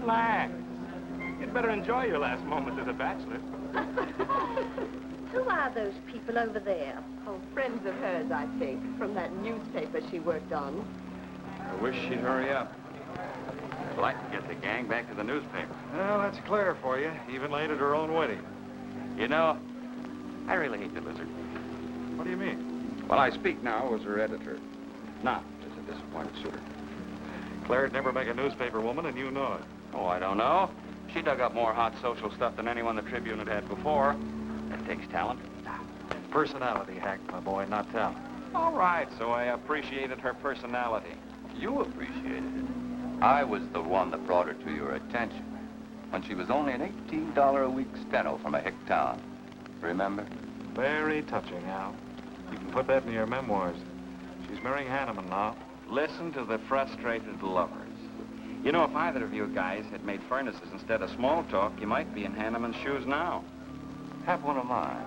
relax. You'd better enjoy your last moments as a bachelor. Who are those people over there? Oh, friends of hers, I think, from that newspaper she worked on. I wish she'd hurry up. I'd like to get the gang back to the newspaper. Well, that's Claire for you, even late at her own wedding. You know, I really hate the lizard. What do you mean? Well, I speak now as her editor, not as a disappointed suitor. Claire'd never make a newspaper woman, and you know it. Oh, I don't know. She dug up more hot social stuff than anyone the Tribune had had before. That takes talent. Personality, Hank, my boy, not talent. All right, so I appreciated her personality. You appreciated it. I was the one that brought her to your attention when she was only an $18 a week steno from a hick town. Remember? Very touching, Al. You can put that in your memoirs. She's marrying Hanneman now. Listen to the frustrated lovers. You know, if either of you guys had made furnaces instead of small talk, you might be in Hanneman's shoes now. Have one of mine.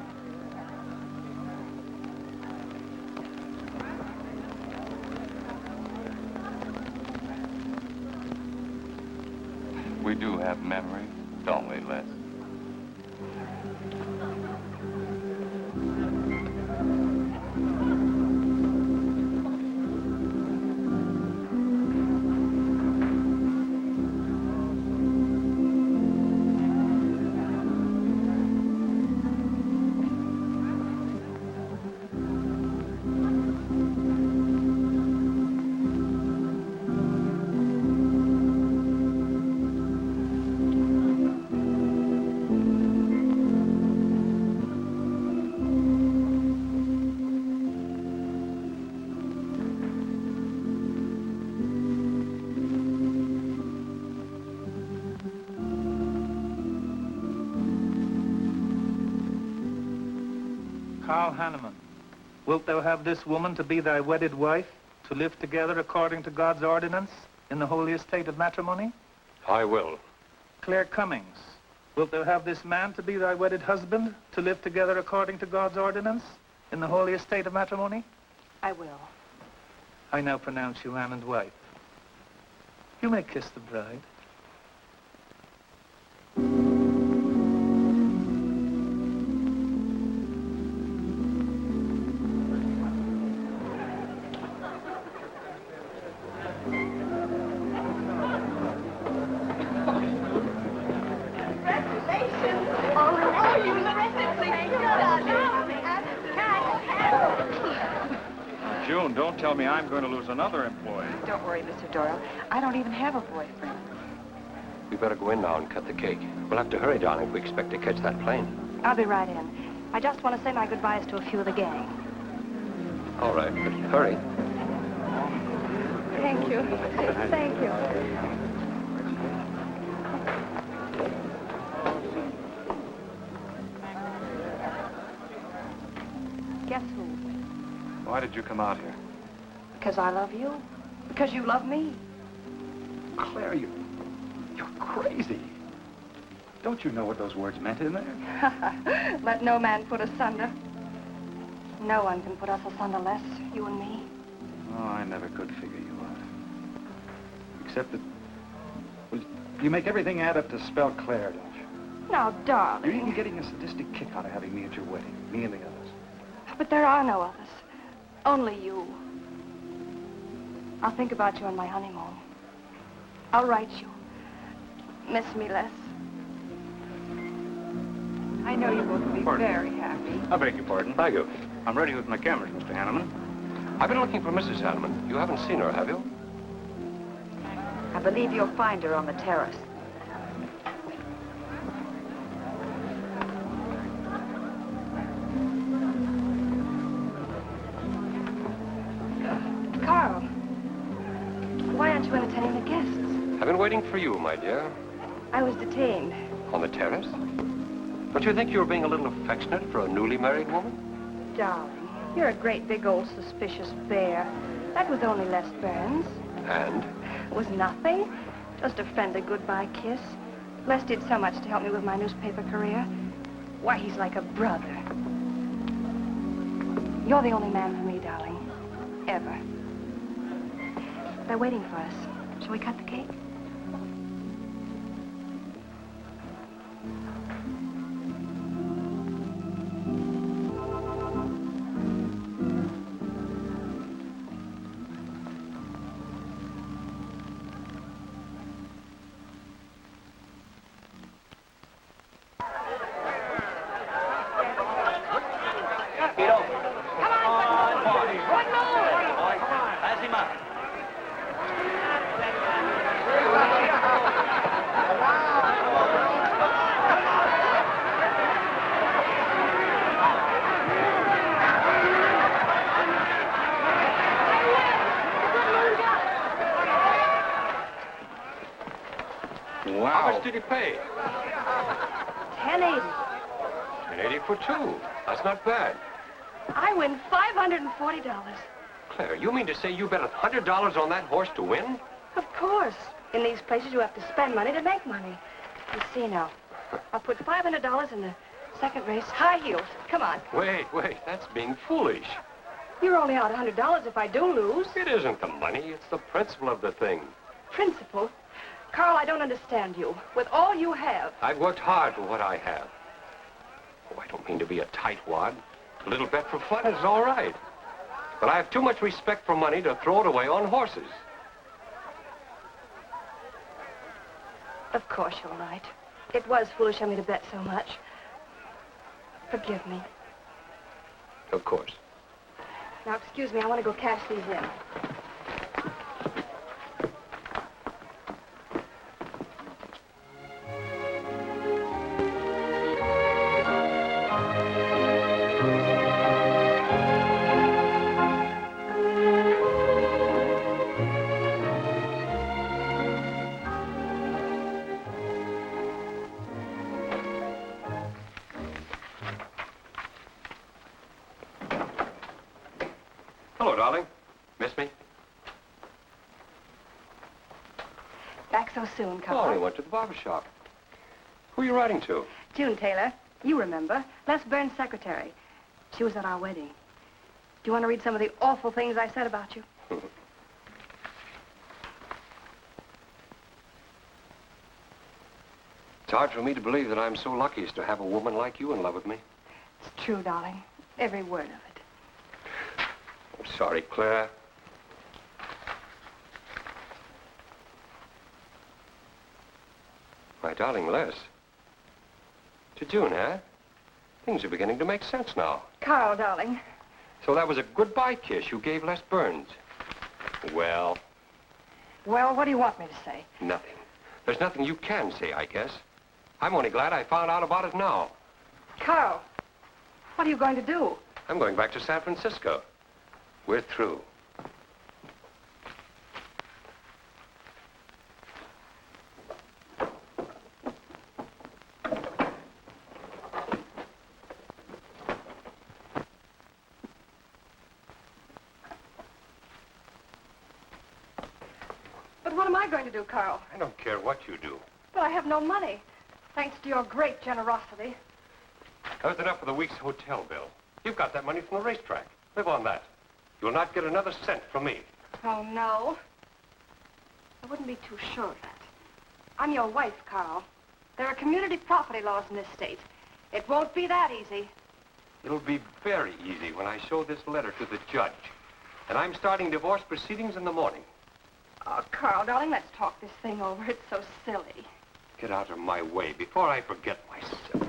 We do have memory, don't we, Les? Hanneman, wilt thou have this woman to be thy wedded wife, to live together according to God's ordinance in the holy estate of matrimony? I will. Claire Cummings, wilt thou have this man to be thy wedded husband, to live together according to God's ordinance in the holy estate of matrimony? I will. I now pronounce you man and wife. You may kiss the bride. June, don't tell me I'm going to lose another employee. Don't worry, Mr. Doyle. I don't even have a boyfriend. We better go in now and cut the cake. We'll have to hurry, darling, if we expect to catch that plane. I'll be right in. I just want to say my goodbyes to a few of the gang. All right, but hurry. Thank you. Thank you. Guess who? Why did you come out here? Because I love you. Because you love me. Claire, you're crazy. Don't you know what those words meant in there? Let no man put asunder. No one can put us asunder, Les, you and me. Oh, I never could figure you out. Except that, well, you make everything add up to spell Claire, don't you? Now, darling. You're even getting a sadistic kick out of having me at your wedding, me and the others. But there are no others. Only you. I'll think about you on my honeymoon. I'll write you. Miss me, Les. I know you both will be very happy. I beg your pardon. Thank you. I'm ready with my cameras, Mr. Hanneman. I've been looking for Mrs. Hanneman. You haven't seen her, have you? I believe you'll find her on the terrace. Carl, why aren't you entertaining the guests? I've been waiting for you, my dear. I was detained. On the terrace? Don't you think you were being a little affectionate for a newly married woman? Darling, you're a great big old suspicious bear. That was only Les Burns. And? It was nothing. Just a friendly goodbye kiss. Les did so much to help me with my newspaper career. Why, he's like a brother. You're the only man for me, darling. Ever. They're waiting for us. Shall we cut the cake? Wow. How much did he pay? $10.80. $10.80 for two. That's not bad. I win $540. Claire, you mean to say you bet $100 on that horse to win? Of course. In these places, you have to spend money to make money. You see now. I'll put $500 in the second race. High heels. Come on. Wait. That's being foolish. You're only out $100 if I do lose. It isn't the money. It's the principle of the thing. Principle? Carl, I don't understand you. With all you have. I've worked hard for what I have. Oh, I don't mean to be a tightwad. A little bet for fun is all right. But I have too much respect for money to throw it away on horses. Of course you're right. It was foolish of me to bet so much. Forgive me. Of course. Now, excuse me, I want to go cash these in. Hello, darling. Miss me? Back so soon, Oh, I Carl. went to the barber shop. Who are you writing to? June Taylor, you remember. Les Burns' secretary. She was at our wedding. Do you want to read some of the awful things I said about you? It's hard for me to believe that I'm so lucky as to have a woman like you in love with me. It's true, darling. Every word of it. I'm sorry, Claire. My darling Les. To June, eh? Things are beginning to make sense now. Carl, darling. So that was a goodbye kiss you gave Les Burns. Well, Well, what do you want me to say? nothing. There's nothing you can say, I guess. I'm only glad I found out about it now. Carl, what are you going to do? I'm going back to San Francisco. We're through. But what am I going to do, Carl? I don't care what you do. But I have no money. Thanks to your great generosity. That was enough for the week's hotel bill. You've got that money from the racetrack. Live on that. You'll not get another cent from me. Oh, no. I wouldn't be too sure of that. I'm your wife, Carl. There are community property laws in this state. It won't be that easy. It'll be very easy when I show this letter to the judge. And I'm starting divorce proceedings in the morning. Oh, Carl, darling, let's talk this thing over. It's so silly. Get out of my way before I forget myself.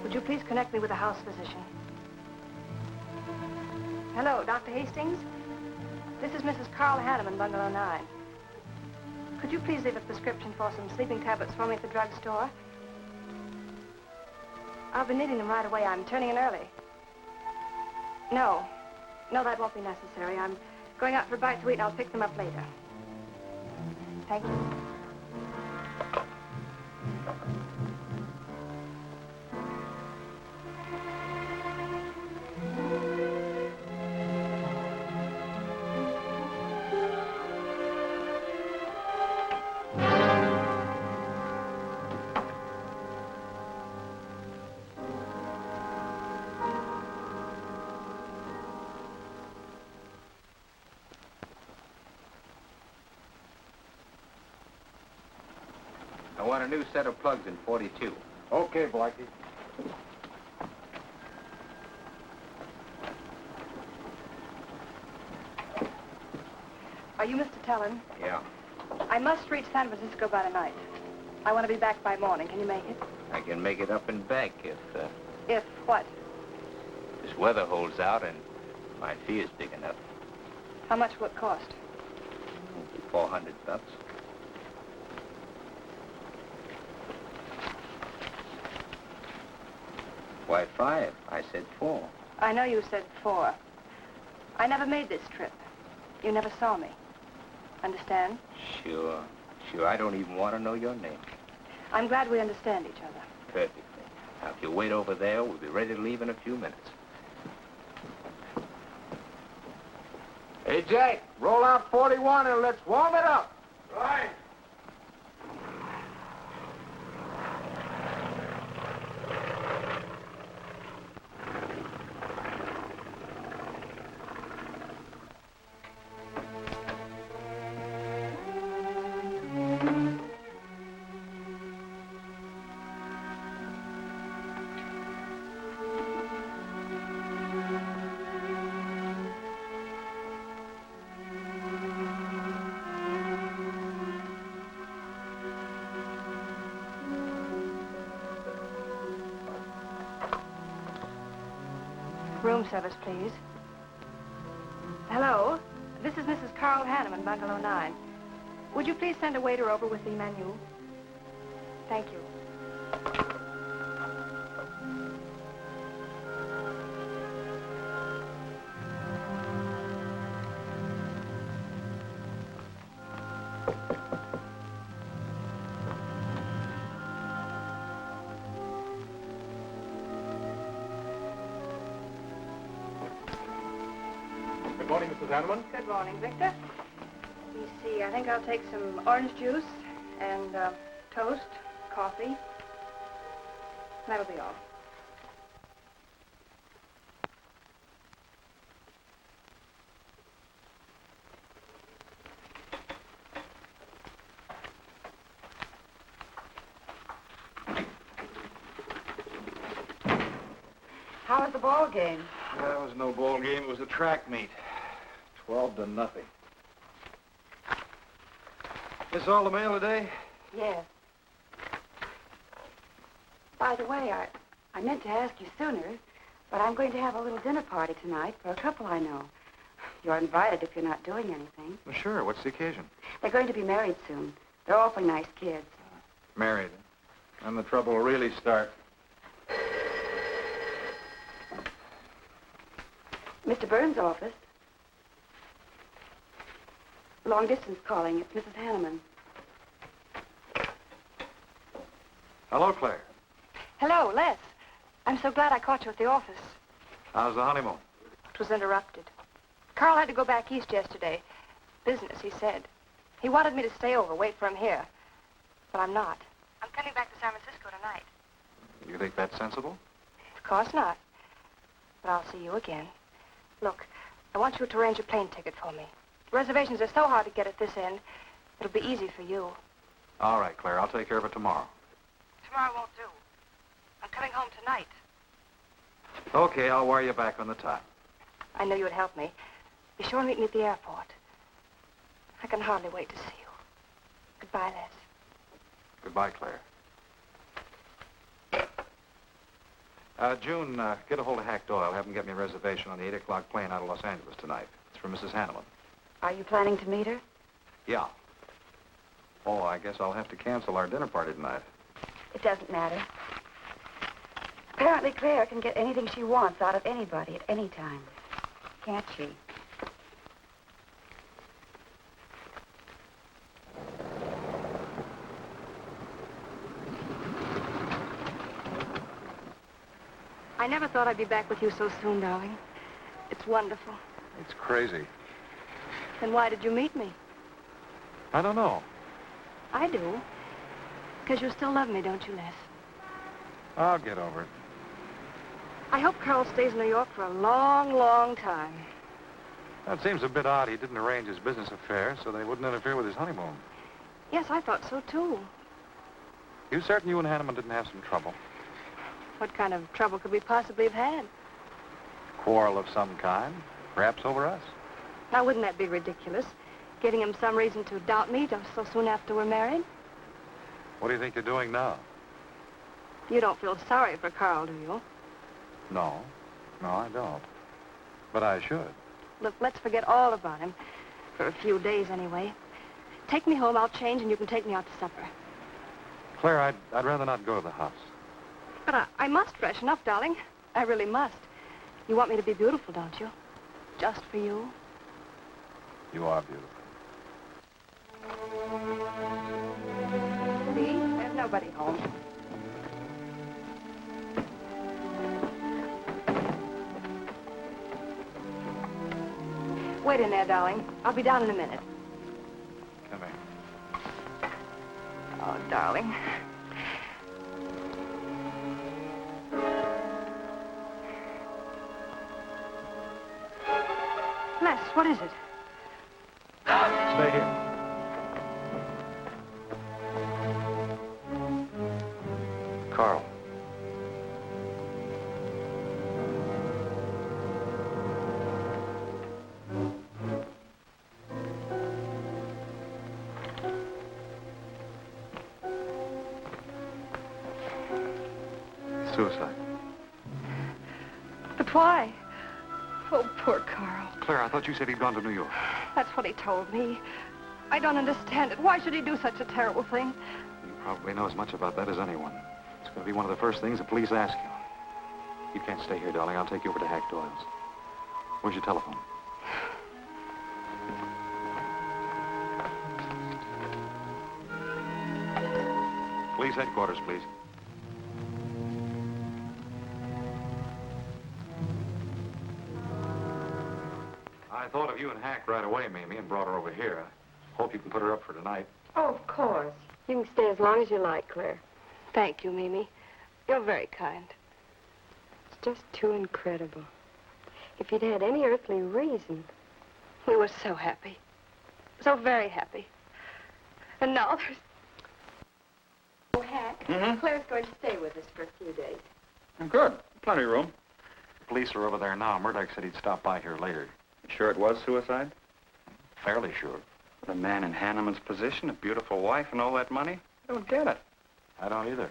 Would you please connect me with a house physician? Hello, Dr. Hastings? This is Mrs. Carl Hanneman, Bungalow 9. Could you please leave a prescription for some sleeping tablets for me at the drugstore? I'll be needing them right away. I'm turning in early. No, that won't be necessary. I'm going out for a bite to eat, and I'll pick them up later. Thank you. I want a new set of plugs in 42. Okay, Blackie. Are you Mr. Tellen? Yeah. I must reach San Francisco by tonight. I want to be back by morning. Can you make it? I can make it up and back if If what? this weather holds out and my fee is big enough. How much will it cost? $400. Why 5? I said 4. I know you said 4. I never made this trip. You never saw me. Understand? Sure. Sure, I don't even want to know your name. I'm glad we understand each other. Perfectly. Now, if you wait over there, we'll be ready to leave in a few minutes. Hey, Jack, roll out 41 and let's warm it up. Right. Room service, please. Hello. This is Mrs. Carl Hanneman, Bungalow 9. Would you please send a waiter over with the menu? Thank you. Good morning, Mrs. Hanneman. Good morning, Victor. Let me see. I think I'll take some orange juice and toast, coffee. That'll be all. How was the ball game? That was no ball game. It was a track meet. 12-0. This all the mail today? Yes. By the way, I meant to ask you sooner, but I'm going to have a little dinner party tonight for a couple I know. You're invited if you're not doing anything. Well, sure. What's the occasion? They're going to be married soon. They're awfully nice kids. Married. And the trouble will really start. Mr. Burns' office. Long distance calling. It's Mrs. Hanneman. Hello, Claire. Hello, Les. I'm so glad I caught you at the office. How's the honeymoon? It was interrupted. Carl had to go back east yesterday. Business, he said. He wanted me to stay over, wait for him here. But I'm not. I'm coming back to San Francisco tonight. You think that's sensible? Of course not. But I'll see you again. Look, I want you to arrange a plane ticket for me. Reservations are so hard to get at this end, it'll be easy for you. All right, Claire. I'll take care of it tomorrow. Tomorrow won't do. I'm coming home tonight. Okay, I'll wire you back on the time. I know you would help me. Be sure and meet me at the airport. I can hardly wait to see you. Goodbye, Les. Goodbye, Claire. June, get a hold of Hack Doyle. Have him get me a reservation on the 8 o'clock plane out of Los Angeles tonight. It's for Mrs. Hanneman. Are you planning to meet her? Yeah. Oh, I guess I'll have to cancel our dinner party tonight. It doesn't matter. Apparently, Claire can get anything she wants out of anybody at any time. Can't she? I never thought I'd be back with you so soon, darling. It's wonderful. It's crazy. Then why did you meet me? I don't know. I do. Because you still love me, don't you, Les? I'll get over it. I hope Carl stays in New York for a long, long time. That seems a bit odd. He didn't arrange his business affairs so they wouldn't interfere with his honeymoon. Yes, I thought so, too. You certain you and Hanneman didn't have some trouble? What kind of trouble could we possibly have had? Quarrel of some kind? Perhaps over us? Now, wouldn't that be ridiculous? Getting him some reason to doubt me just so soon after we're married? What do you think you're doing now? You don't feel sorry for Carl, do you? No. No, I don't. But I should. Look, let's forget all about him. For a few days, anyway. Take me home, I'll change, and you can take me out to supper. Claire, I'd rather not go to the house. But I must freshen up, darling. I really must. You want me to be beautiful, don't you? Just for you? You are beautiful. See? There's nobody home. Wait in there, darling. I'll be down in a minute. Come here. Oh, darling. Les, what is it? Stay here. Carl. Suicide. But why? Oh, poor Carl. Claire, I thought you said he'd gone to New York. That's what he told me. I don't understand it. Why should he do such a terrible thing? You probably know as much about that as anyone. It's going to be one of the first things the police ask you. You can't stay here, darling. I'll take you over to Hack Doyle's. Where's your telephone? Police headquarters, please. I thought of you and Hack right away, Mamie, and brought her over here. I hope you can put her up for tonight. Oh, of course. You can stay as long as you like, Claire. Thank you, Mimi. You're very kind. It's just too incredible. If you'd had any earthly reason. We were so happy. So very happy. And now there's... Oh, Hack, Claire's going to stay with us for a few days. Good. Plenty of room. The police are over there now. Murdoch said he'd stop by here later. Sure it was suicide? Fairly sure. A man in Hanneman's position, a beautiful wife, and all that money? I don't get it. I don't either.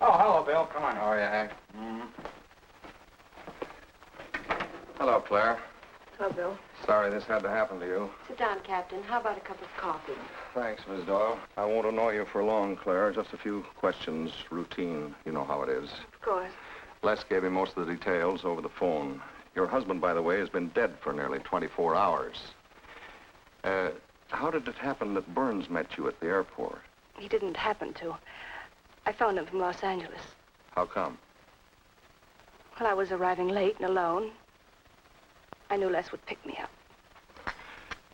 Oh, hello, Bill. Come on. How are you, Hank? Hello, Claire. Hello, Bill. Sorry this had to happen to you. Sit down, Captain. How about a cup of coffee? Thanks, Miss Doyle. I won't annoy you for long, Claire. Just a few questions, routine. You know how it is. Of course. Les gave me most of the details over the phone. Your husband, by the way, has been dead for nearly 24 hours. How did it happen that Burns met you at the airport? He didn't happen to. I phoned him from Los Angeles. How come? Well, I was arriving late and alone. I knew Les would pick me up.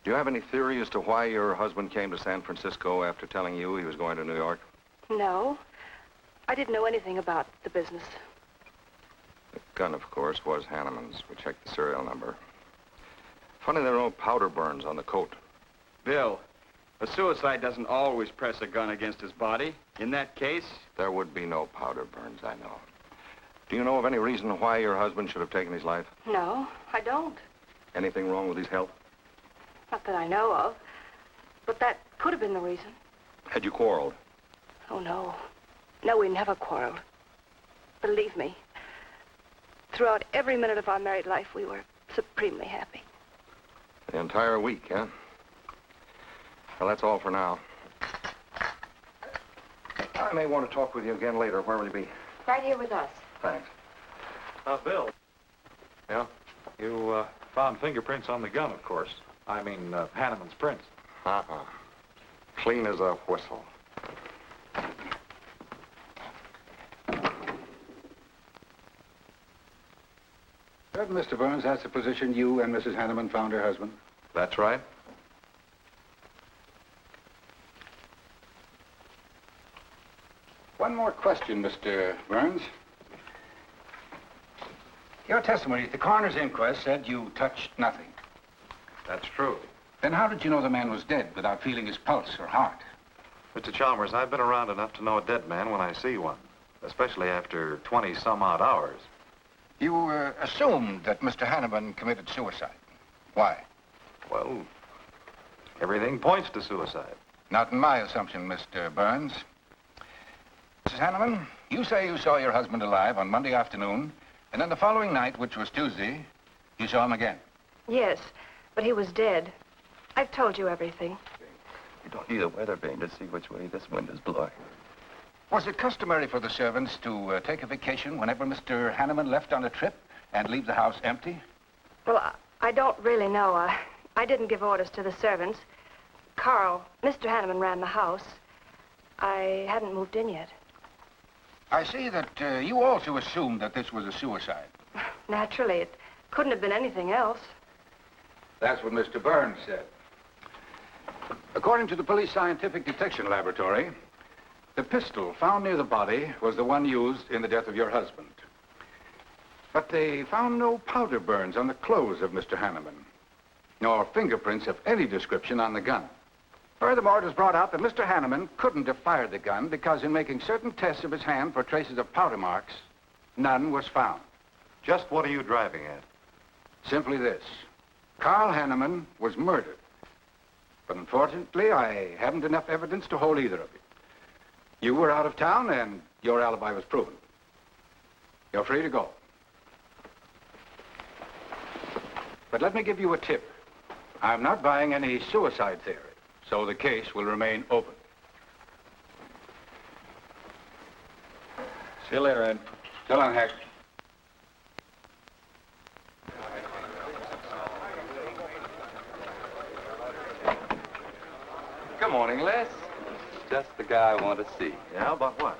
Do you have any theory as to why your husband came to San Francisco after telling you he was going to New York? No. I didn't know anything about the business. The gun, of course, was Hanneman's. We checked the serial number. Funny there are no powder burns on the coat. Bill, a suicide doesn't always press a gun against his body. In that case... There would be no powder burns, I know. Do you know of any reason why your husband should have taken his life? No, I don't. Anything wrong with his health? Not that I know of. But that could have been the reason. Had you quarreled? Oh, no. No, we never quarreled. Believe me. Throughout every minute of our married life, we were supremely happy. The entire week, huh? Well, that's all for now. I may want to talk with you again later. Where will you be? Right here with us. Thanks. Bill. Yeah? You, found fingerprints on the gun, of course. I mean, Hanneman's prints. Uh-uh. Clean as a whistle. Mr. Burns, that's the position you and Mrs. Hanneman found her husband? That's right. One more question, Mr. Burns. Your testimony at the coroner's inquest said you touched nothing. That's true. Then how did you know the man was dead without feeling his pulse or heart? Mr. Chalmers, I've been around enough to know a dead man when I see one, especially after 20-some-odd hours. You assumed that Mr. Hanneman committed suicide. Why? Well, everything points to suicide. Not in my assumption, Mr. Burns. Mrs. Hanneman, you say you saw your husband alive on Monday afternoon, and then the following night, which was Tuesday, you saw him again. Yes, but he was dead. I've told you everything. You don't need a weather vane to see which way this wind is blowing. Was it customary for the servants to take a vacation whenever Mr. Hanneman left on a trip and leave the house empty? Well, I don't really know. I didn't give orders to the servants. Carl, Mr. Hanneman ran the house. I hadn't moved in yet. I see that you also assumed that this was a suicide. Naturally, it couldn't have been anything else. That's what Mr. Burns said. According to the police scientific detection laboratory, the pistol found near the body was the one used in the death of your husband. But they found no powder burns on the clothes of Mr. Hanneman, nor fingerprints of any description on the gun. Furthermore, it was brought out that Mr. Hanneman couldn't have fired the gun because in making certain tests of his hand for traces of powder marks, none was found. Just what are you driving at? Simply this. Carl Hanneman was murdered. But unfortunately, I haven't enough evidence to hold either of you. You were out of town, and your alibi was proven. You're free to go. But let me give you a tip. I'm not buying any suicide theory, so the case will remain open. See you later, Ed. So long, Hack. Good morning, Les. Just the guy I want to see. Yeah, about what?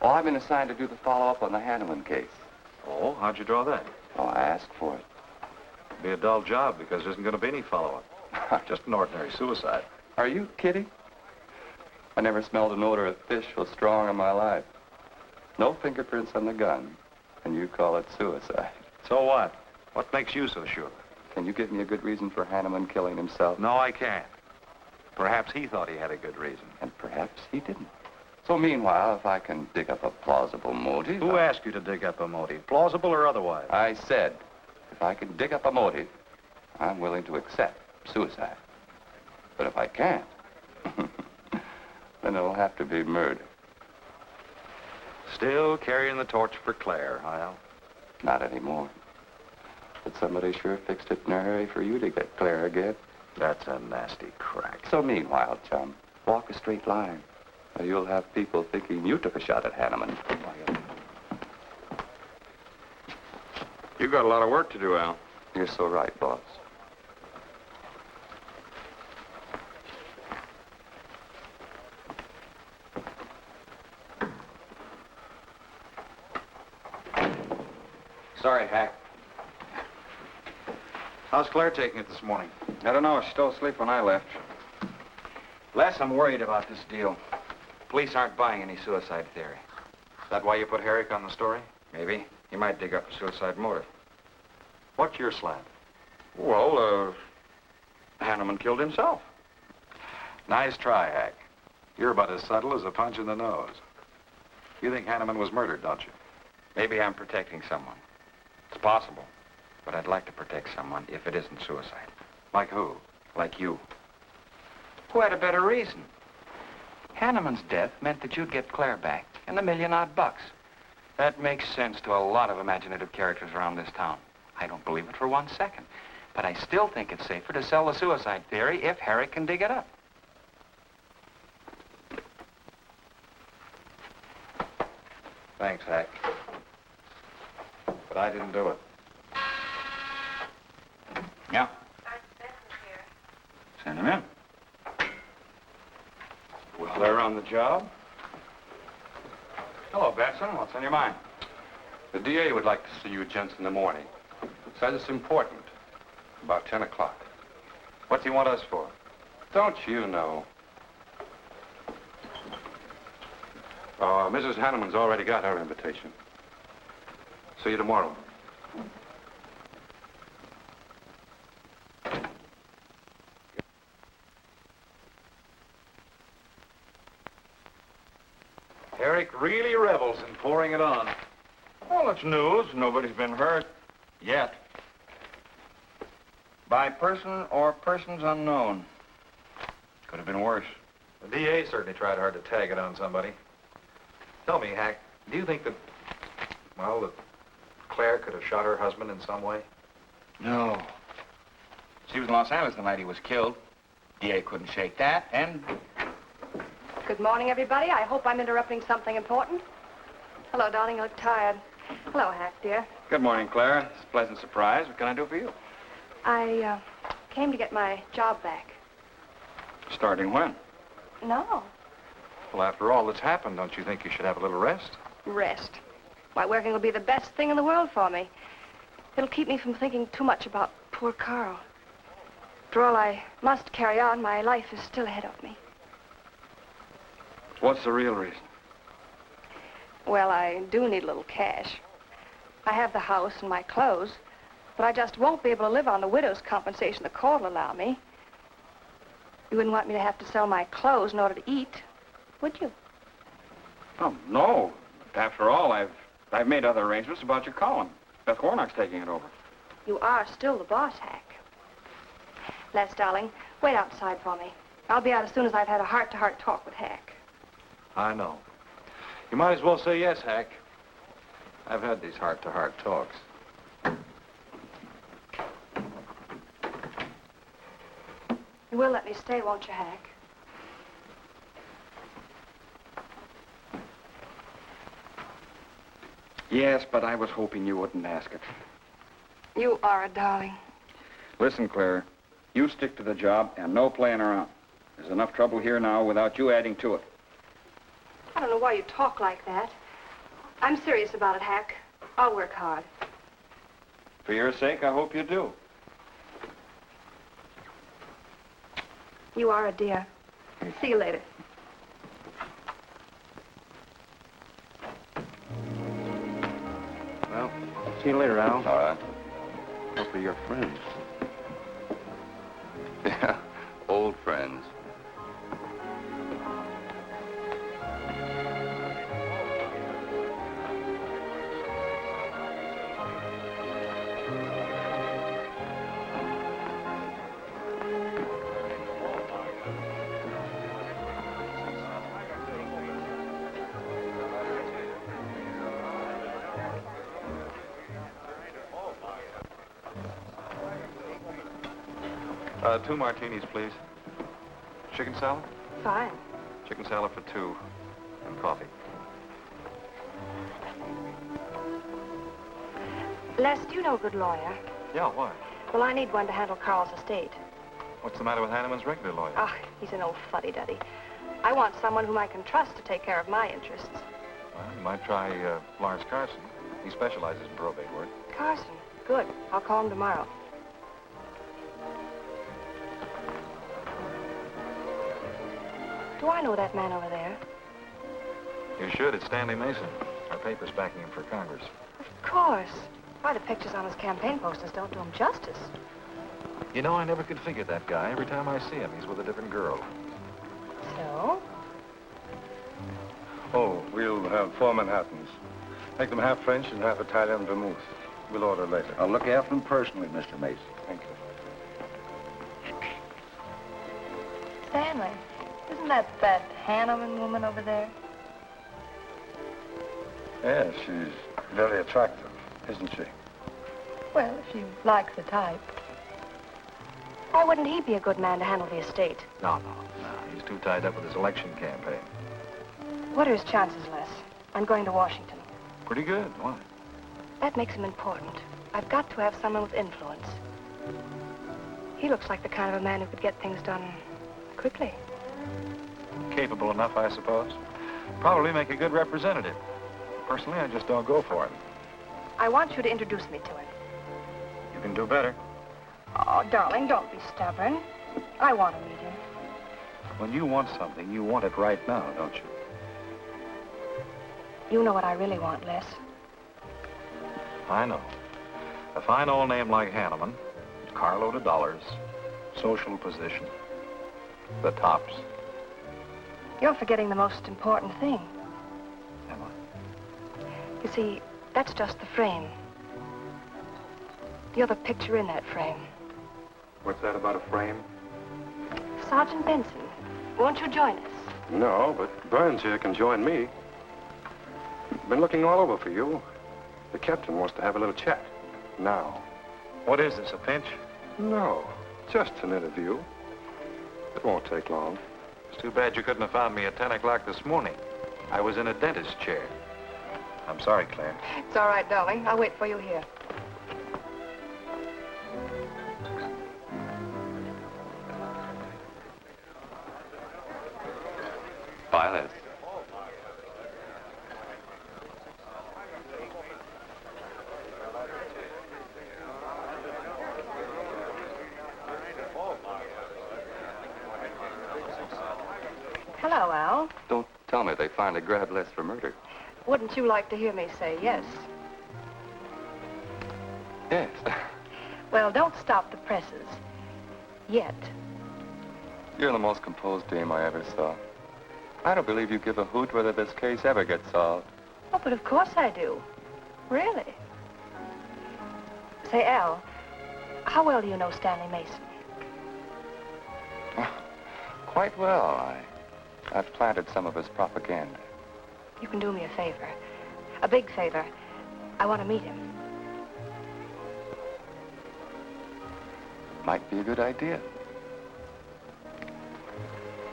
Oh, I've been assigned to do the follow-up on the Honeymoon case. Oh, how'd you draw that? Oh, I asked for it. It'll be a dull job because there isn't going to be any follow-up. Just an ordinary suicide. Are you kidding? I never smelled an odor of fish so strong in my life. No fingerprints on the gun, and you call it suicide. So what? What makes you so sure? Can you give me a good reason for Hanneman killing himself? No, I can't. Perhaps he thought he had a good reason. And perhaps he didn't. So meanwhile, if I can dig up a plausible motive... Who asked you to dig up a motive, plausible or otherwise? I said, if I can dig up a motive, I'm willing to accept suicide. But if I can't, then it'll have to be murder. Still carrying the torch for Claire, Hyle? Not anymore. But somebody sure fixed it in a hurry for you to get Claire again. That's a nasty crack. So meanwhile, chum, walk a straight line. Or you'll have people thinking you took a shot at Hanneman. You got a lot of work to do, Al. You're so right, boss. Sorry, Hack. How's Claire taking it this morning? I don't know. She's still asleep when I left. Les, I'm worried about this deal. Police aren't buying any suicide theory. Is that why you put Herrick on the story? Maybe. He might dig up a suicide motive. What's your slant? Well, Hanneman killed himself. Nice try, Hack. You're about as subtle as a punch in the nose. You think Hanneman was murdered, don't you? Maybe I'm protecting someone. It's possible. But I'd like to protect someone if it isn't suicide. Like who? Like you. Who had a better reason? Hanneman's death meant that you'd get Claire back and $1 million odd bucks. That makes sense to a lot of imaginative characters around this town. I don't believe it for 1 second. But I still think it's safer to sell the suicide theory if Harry can dig it up. Thanks, Hack. But I didn't do it. Yeah. Vincent's here. Send him in. Well, they're on the job. Hello, Benson. What's on your mind? The DA would like to see you gents in the morning. Says it's important. About 10 o'clock. What's he want us for? Don't you know? Mrs. Hanneman's already got her invitation. See you tomorrow. Eric really revels in pouring it on. Well, it's news. Nobody's been hurt. Yet. By person or persons unknown. Could have been worse. The DA certainly tried hard to tag it on somebody. Tell me, Hack, do you think that, well, that Claire could have shot her husband in some way? No. She was in Los Angeles the night he was killed. DA couldn't shake that, and... Good morning, everybody. I hope I'm interrupting something important. Hello, darling. You look tired. Hello, Hack, dear. Good morning, Claire. It's a pleasant surprise. What can I do for you? I came to get my job back. Starting when? No. Well, after all that's happened, don't you think you should have a little rest? Rest. Why, working will be the best thing in the world for me. It'll keep me from thinking too much about poor Carl. After all, I must carry on. My life is still ahead of me. What's the real reason? Well, I do need a little cash. I have the house and my clothes, but I just won't be able to live on the widow's compensation the court will allow me. You wouldn't want me to have to sell my clothes in order to eat, would you? Oh, no. After all, I've made other arrangements about your column. Beth Warnock's taking it over. You are still the boss, Hack. Les, darling, wait outside for me. I'll be out as soon as I've had a heart-to-heart talk with Hack. I know. You might as well say yes, Hack. I've had these heart-to-heart talks. You will let me stay, won't you, Hack? Yes, but I was hoping you wouldn't ask it. You are a darling. Listen, Claire, you stick to the job and no playing around. There's enough trouble here now without you adding to it. I don't know why you talk like that. I'm serious about it, Hack. I'll work hard. For your sake, I hope you do. You are a dear. See you later. Well, see you later, Al. All right. Hopefully you're friends. Yeah, old friends. Two martinis, please. Chicken salad? Fine. Chicken salad for two. And coffee. Les, do you know a good lawyer? Yeah, why? Well, I need one to handle Carl's estate. What's the matter with Hanneman's regular lawyer? Ah, he's an old fuddy-duddy. I want someone whom I can trust to take care of my interests. Well, you might try Lawrence Carson. He specializes in probate work. Carson? Good. I'll call him tomorrow. Do I know that man over there? You should. It's Stanley Mason. Our paper's backing him for Congress. Of course. Why, the pictures on his campaign posters don't do him justice. You know, I never could figure that guy. Every time I see him, he's with a different girl. So? Oh, we'll have 4 Manhattans. Make them half French and half Italian vermouth. We'll order later. I'll look after them personally, Mr. Mason. Thank you. Stanley, isn't that Hanneman woman over there? Yes, she's very attractive, isn't she? Well, if you like the type. Why wouldn't he be a good man to handle the estate? No. He's too tied up with his election campaign. What are his chances, Les? I'm going to Washington. Pretty good. Why? That makes him important. I've got to have someone with influence. He looks like the kind of a man who could get things done quickly. Capable enough, I suppose. Probably make a good representative. Personally, I just don't go for him. I want you to introduce me to him. You can do better. Oh, darling, don't be stubborn. I want to meet him. When you want something, you want it right now, don't you? You know what I really want, Les. I know. A fine old name like Hanneman, carload of dollars, social position, the tops. You're forgetting the most important thing. Am I? You see, that's just the frame. You're the picture in that frame. What's that about a frame? Sergeant Vincent, won't you join us? No, but Burns here can join me. Been looking all over for you. The captain wants to have a little chat. Now. What is this, a pinch? No, just an interview. It won't take long. It's too bad you couldn't have found me at 10 o'clock this morning. I was in a dentist's chair. I'm sorry, Claire. It's all right, darling. I'll wait for you here. Violet. Hello, Al. Don't tell me they finally grabbed Les for murder. Wouldn't you like to hear me say yes? Yes. Well, don't stop the presses. Yet. You're the most composed dame I ever saw. I don't believe you give a hoot whether this case ever gets solved. Oh, but of course I do. Really. Say, Al, how well do you know Stanley Mason? Quite well. I've planted some of his propaganda. You can do me a favor. A big favor. I want to meet him. Might be a good idea.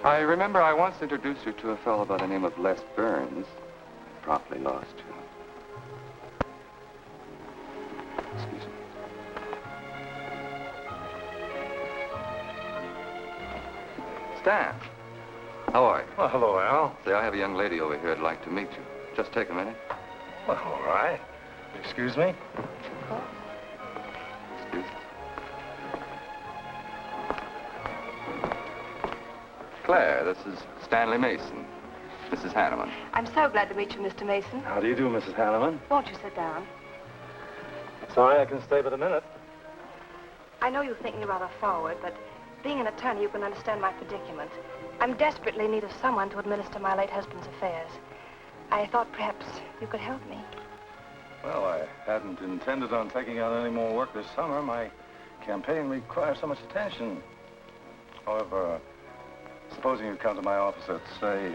I remember I once introduced you to a fellow by the name of Les Burns. Promptly lost you. Excuse me. Stan, how are you? Well, hello, Al. Say, I have a young lady over here who'd like to meet you. Just take a minute. Well, all right. Excuse me? Excuse me. Claire, this is Stanley Mason. Mrs. Hanneman. I'm so glad to meet you, Mr. Mason. How do you do, Mrs. Hanneman? Won't you sit down? Sorry, I can stay but a minute. I know you think me rather forward, but being an attorney, you can understand my predicament. I'm desperately in need of someone to administer my late husband's affairs. I thought perhaps you could help me. Well, I hadn't intended on taking on any more work this summer. My campaign requires so much attention. However, supposing you come to my office at, say,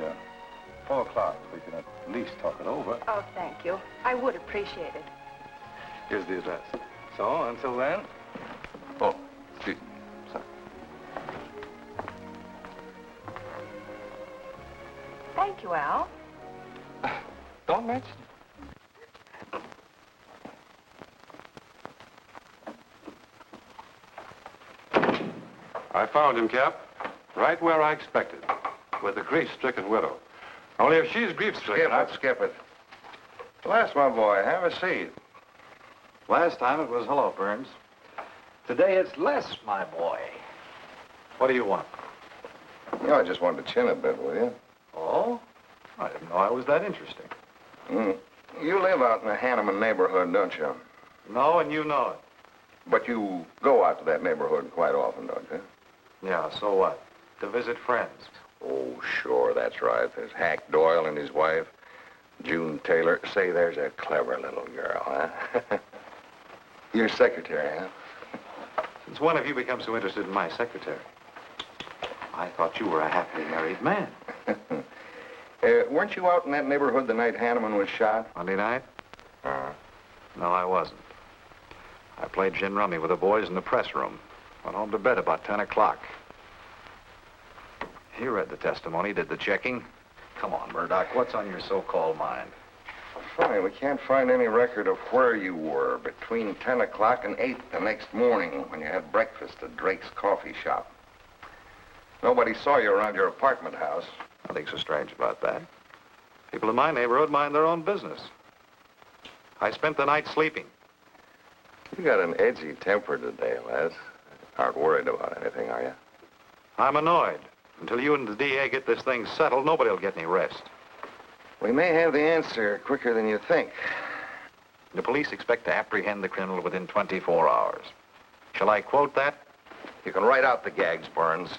4 o'clock, we can at least talk it over. Oh, thank you. I would appreciate it. Here's the address. So, until then... Oh, excuse me. Sorry. Thank you, Al. Don't mention it. I found him, Cap. Right where I expected. With a grief-stricken widow. Only if she's grief-stricken... Skip it. Les, my boy, have a seat. Last time it was hello, Burns. Today it's Les, my boy. What do you want? You know, I just wanted to chin a bit, will you? Oh? I didn't know I was that interesting. You live out in the Hanneman neighborhood, don't you? No, and you know it. But you go out to that neighborhood quite often, don't you? Yeah, so what? To visit friends. Oh, sure, that's right. There's Hack Doyle and his wife, June Taylor. Say, there's a clever little girl, huh? Your secretary, huh? Since when have you become so interested in my secretary? I thought you were a happily married man. Weren't you out in that neighborhood the night Hanneman was shot? Monday night? No, I wasn't. I played gin rummy with the boys in the press room. Went home to bed about 10 o'clock. He read the testimony, did the checking. Come on, Murdoch, what's on your so-called mind? Funny, we can't find any record of where you were between 10 o'clock and 8 the next morning when you had breakfast at Drake's coffee shop. Nobody saw you around your apartment house. Nothing so strange about that. People in my neighborhood mind their own business. I spent the night sleeping. You got an edgy temper today, Les. Aren't worried about anything, are you? I'm annoyed. Until you and the DA get this thing settled, nobody will get any rest. We may have the answer quicker than you think. The police expect to apprehend the criminal within 24 hours. Shall I quote that? You can write out the gags, Burns.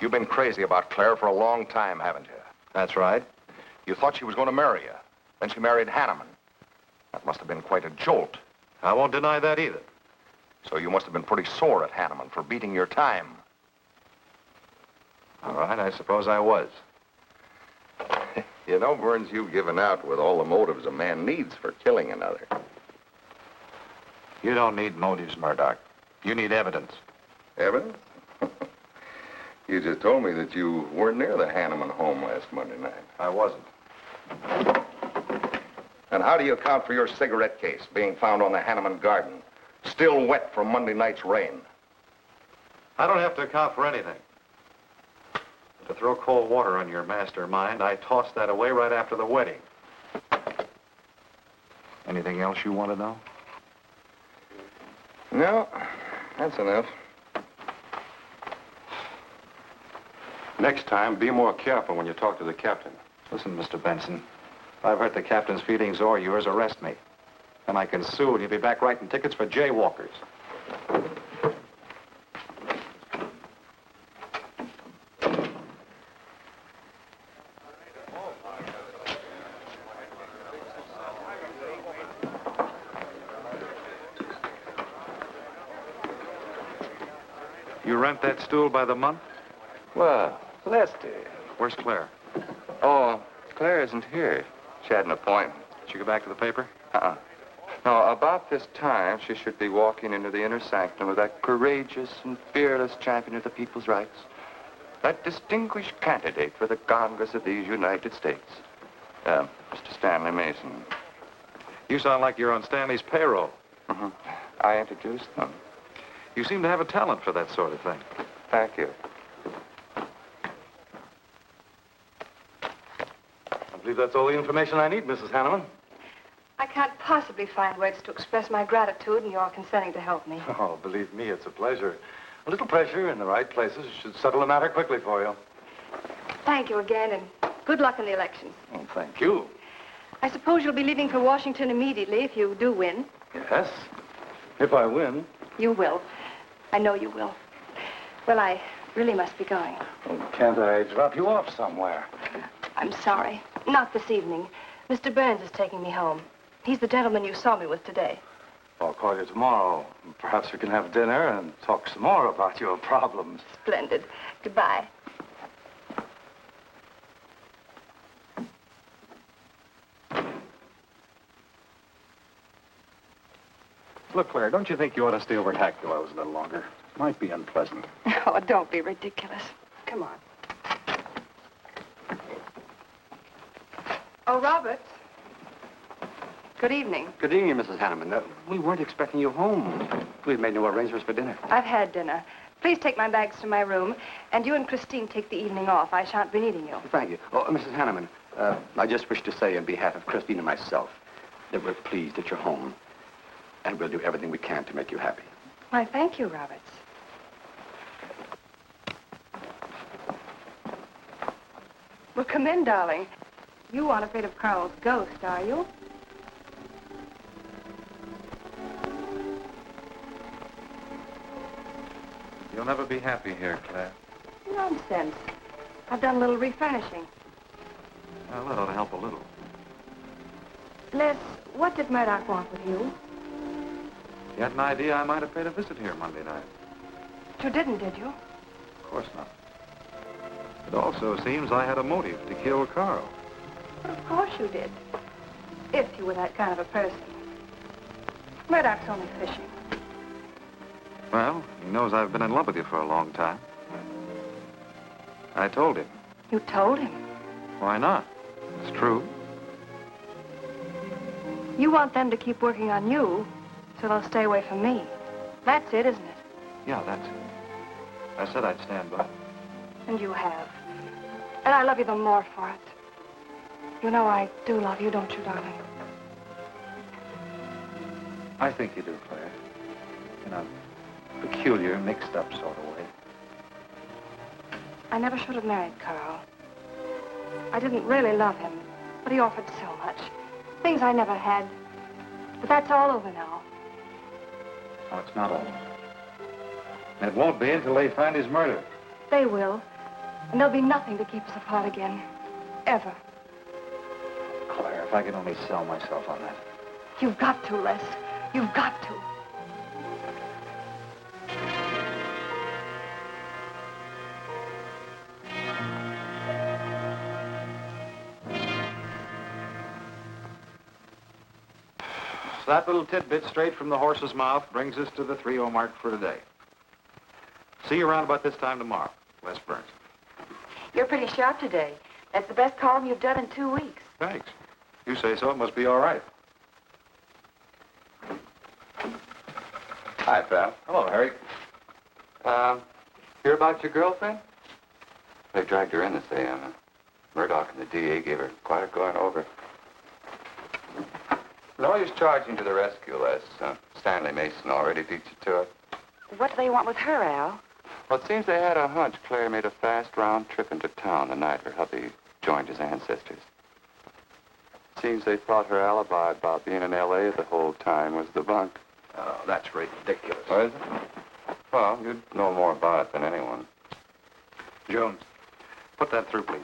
You've been crazy about Claire for a long time, haven't you? That's right. You thought she was going to marry you. Then she married Hanneman. That must have been quite a jolt. I won't deny that either. So you must have been pretty sore at Hanneman for beating your time. All right, I suppose I was. You know, Burns, you've given out with all the motives a man needs for killing another. You don't need motives, Murdoch. You need evidence. Evidence? You just told me that you weren't near the Hanneman home last Monday night. I wasn't. And how do you account for your cigarette case being found on the Hanneman garden, still wet from Monday night's rain? I don't have to account for anything. To throw cold water on your mastermind, I tossed that away right after the wedding. Anything else you want to know? No, that's enough. Next time, be more careful when you talk to the captain. Listen, Mr. Benson, if I've hurt the captain's feelings or yours, arrest me. Then I can sue and you'll be back writing tickets for jaywalkers. You rent that stool by the month? Well, Lester. Where's Claire? Oh, Claire isn't here. She had an appointment. Did she go back to the paper? No, about this time, she should be walking into the inner sanctum of that courageous and fearless champion of the people's rights. That distinguished candidate for the Congress of these United States. Mr. Stanley Mason. You sound like you're on Stanley's payroll. Mm-hmm. I introduced them. You seem to have a talent for that sort of thing. Thank you. I believe that's all the information I need, Mrs. Hanneman. I can't possibly find words to express my gratitude in your consenting to help me. Oh, believe me, it's a pleasure. A little pressure in the right places should settle the matter quickly for you. Thank you again, and good luck in the elections. Oh, thank you. I suppose you'll be leaving for Washington immediately if you do win. Yes, if I win. You will. I know you will. Well, I really must be going. Oh, can't I drop you off somewhere? I'm sorry. Not this evening. Mr. Burns is taking me home. He's the gentleman you saw me with today. I'll call you tomorrow. Perhaps we can have dinner and talk some more about your problems. Splendid. Goodbye. Look, Claire, don't you think you ought to stay over at Hackdillow's a little longer? Might be unpleasant. Oh, don't be ridiculous. Come on. Oh, Roberts. Good evening. Good evening, Mrs. Hanneman. We weren't expecting you home. We've made no arrangements for dinner. I've had dinner. Please take my bags to my room, and you and Christine take the evening off. I shan't be needing you. Thank you. Oh, Mrs. Hanneman, I just wish to say on behalf of Christine and myself that we're pleased that you're home, and we'll do everything we can to make you happy. Why, thank you, Roberts. Well, come in, darling. You aren't afraid of Carl's ghost, are you? You'll never be happy here, Claire. Nonsense. I've done a little refurnishing. Well, that ought to help a little. Les, what did Murdoch want with you? You had an idea I might have paid a visit here Monday night. You didn't, did you? Of course not. It also seems I had a motive to kill Carl. But of course you did. If you were that kind of a person. Murdoch's only fishing. Well, he knows I've been in love with you for a long time. I told him. You told him? Why not? It's true. You want them to keep working on you, so they'll stay away from me. That's it, isn't it? Yeah, that's it. I said I'd stand by. And you have. And I love you the more for it. You know I do love you, don't you, darling? I think you do, Claire. In a peculiar, mixed-up sort of way. I never should have married Carl. I didn't really love him, but he offered so much. Things I never had. But that's all over now. No, it's not all. And it won't be until they find his murder. They will. And there'll be nothing to keep us apart again. Ever. if I could only sell myself on that. You've got to, Les. You've got to. So that little tidbit straight from the horse's mouth brings us to the 3-0 mark for today. See you around about this time tomorrow. Les Burns. You're pretty sharp today. That's the best column you've done in 2 weeks. Thanks. You say so, it must be all right. Hi, pal. Hello, Harry. Hear about your girlfriend? They dragged her in this AM. Murdoch and the DA gave her quite a going over. No use charging to the rescue, Les. Stanley Mason already beat you to it. What do they want with her, Al? Well, it seems they had a hunch Claire made a fast round trip into town the night her hubby joined his ancestors. Seems they thought her alibi about being in L.A. the whole time was the bunk. Oh, that's ridiculous. Oh, is it? Well, you'd know more about it than anyone. Jones, put that through, please.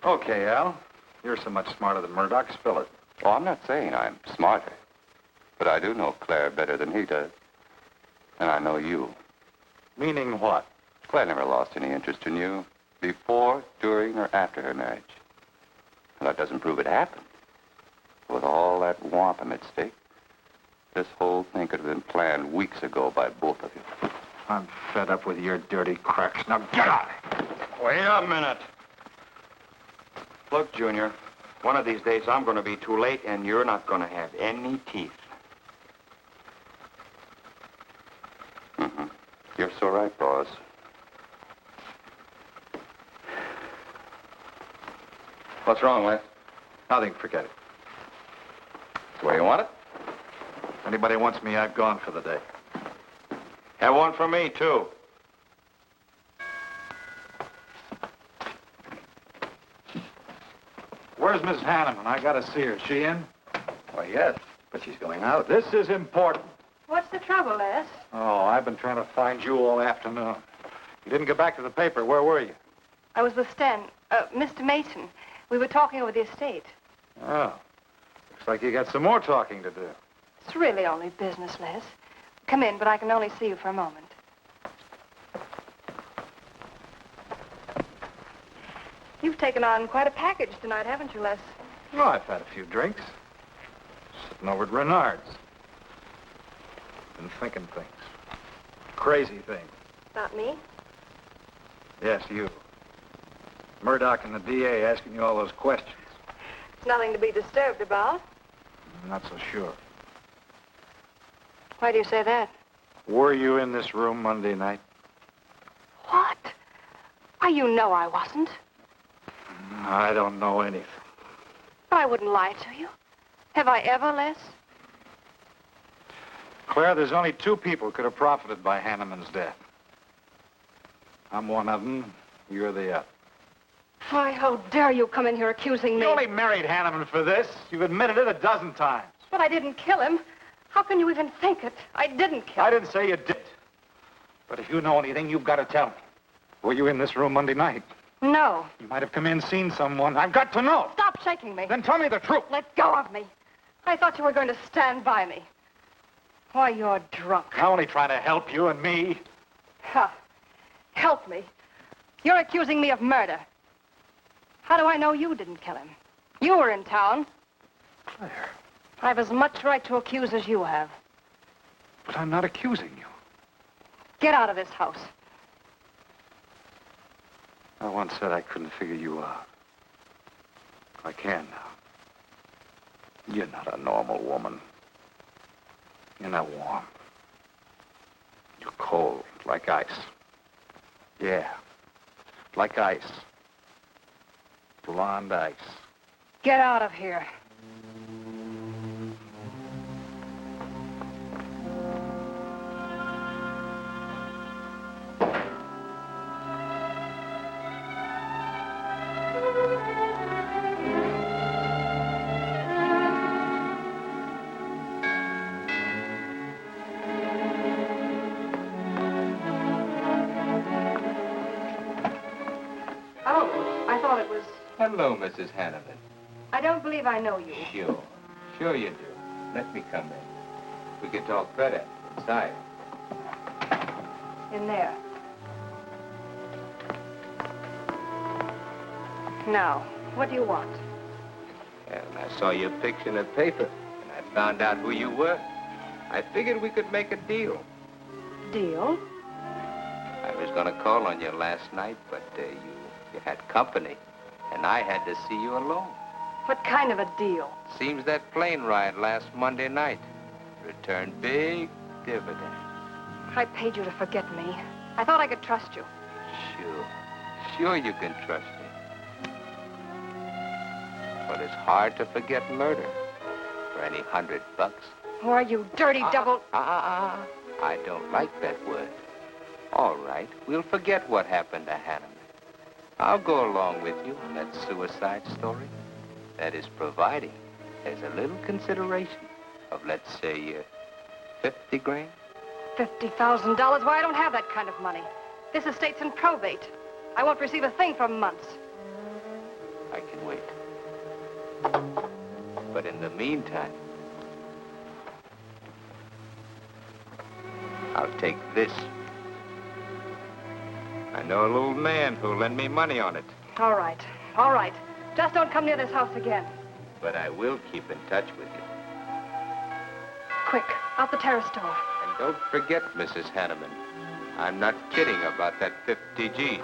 Okay, Al. You're so much smarter than Murdoch. Spill it. Oh, I'm not saying I'm smarter. But I do know Claire better than he does. And I know you. Meaning what? Claire never lost any interest in you before, during, or after her marriage. And that doesn't prove it happened. With all that wampum at stake, this whole thing could have been planned weeks ago by both of you. I'm fed up with your dirty cracks. Now get out! Wait a minute. Look, Junior, one of these days I'm going to be too late and you're not going to have any teeth. Mm-hmm. You're so right, boss. What's wrong, Les? Nothing, forget it. The way you want it? Anybody wants me, I've gone for the day. Have one for me, too. Where's Miss Hanneman? I gotta see her. Is she in? Why, yes, but she's going out. This is important. What's the trouble, Les? Oh, I've been trying to find you all afternoon. You didn't get back to the paper. Where were you? I was with Mr. Mason. We were talking over the estate. Oh. Looks like you got some more talking to do. It's really only business, Les. Come in, but I can only see you for a moment. You've taken on quite a package tonight, haven't you, Les? Oh, I've had a few drinks. Sitting over at Bernhard's. Been thinking things. Crazy things. About me? Yes, you. Murdoch and the DA asking you all those questions. It's nothing to be disturbed about. I'm not so sure. Why do you say that? Were you in this room Monday night? What? Why, you know I wasn't. I don't know anything. But I wouldn't lie to you. Have I ever, Les? Claire, there's only 2 people who could have profited by Hanneman's death. I'm one of them. You're the other. Why, how dare you come in here accusing me? You only married Hanneman for this. You've admitted it a dozen times. But I didn't kill him. How can you even think it? I didn't kill him. I didn't say you did. But if you know anything, you've got to tell me. Were you in this room Monday night? No. You might have come in, seen someone. I've got to know. Stop shaking me. Then tell me the truth. Let go of me. I thought you were going to stand by me. Why, you're drunk. I'm only trying to help you and me. Huh. Help me. You're accusing me of murder. How do I know you didn't kill him? You were in town. Claire. I've as much right to accuse as you have. But I'm not accusing you. Get out of this house. I once said I couldn't figure you out. I can now. You're not a normal woman. You're not warm. You're cold, like ice. Yeah, like ice. Blonde ice. Get out of here. Hello, Mrs. Hanneman. I don't believe I know you. Sure. Sure you do. Let me come in. We can talk better inside. In there. Now, what do you want? And I saw your picture in the paper, and I found out who you were. I figured we could make a deal. Deal? I was going to call on you last night, but you had company, and I had to see you alone. What kind of a deal? Seems that plane ride last Monday night returned big dividends. I paid you to forget me. I thought I could trust you. Sure. Sure you can trust me. But it's hard to forget murder for any $100. Why, you dirty double... I don't like that word. All right, we'll forget what happened to Hanneman. I'll go along with you on that suicide story. That is providing there's a little consideration of, let's say, 50 grand. $50,000? Why, I don't have that kind of money. This estate's in probate. I won't receive a thing for months. I can wait. But in the meantime, I'll take this. I know a little man who'll lend me money on it. All right. All right. Just don't come near this house again. But I will keep in touch with you. Quick, out the terrace door. And don't forget, Mrs. Hanneman, I'm not kidding about that 50G.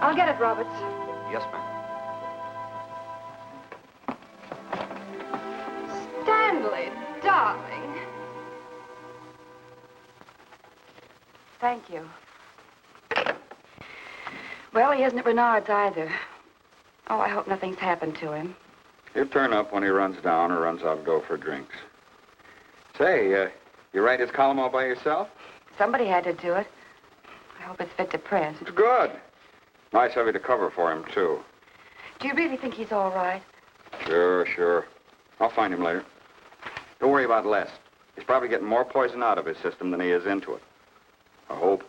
I'll get it, Roberts. Yes, ma'am. Stanley, darling. Thank you. Well, he isn't at Bernhard's either. Oh, I hope nothing's happened to him. He'll turn up when he runs down or runs out to go for drinks. Say, you write his column all by yourself? Somebody had to do it. I hope it's fit to print. It's good. Nice of you to cover for him, too. Do you really think he's all right? Sure. I'll find him later. Don't worry about Les. He's probably getting more poison out of his system than he is into it. I hope.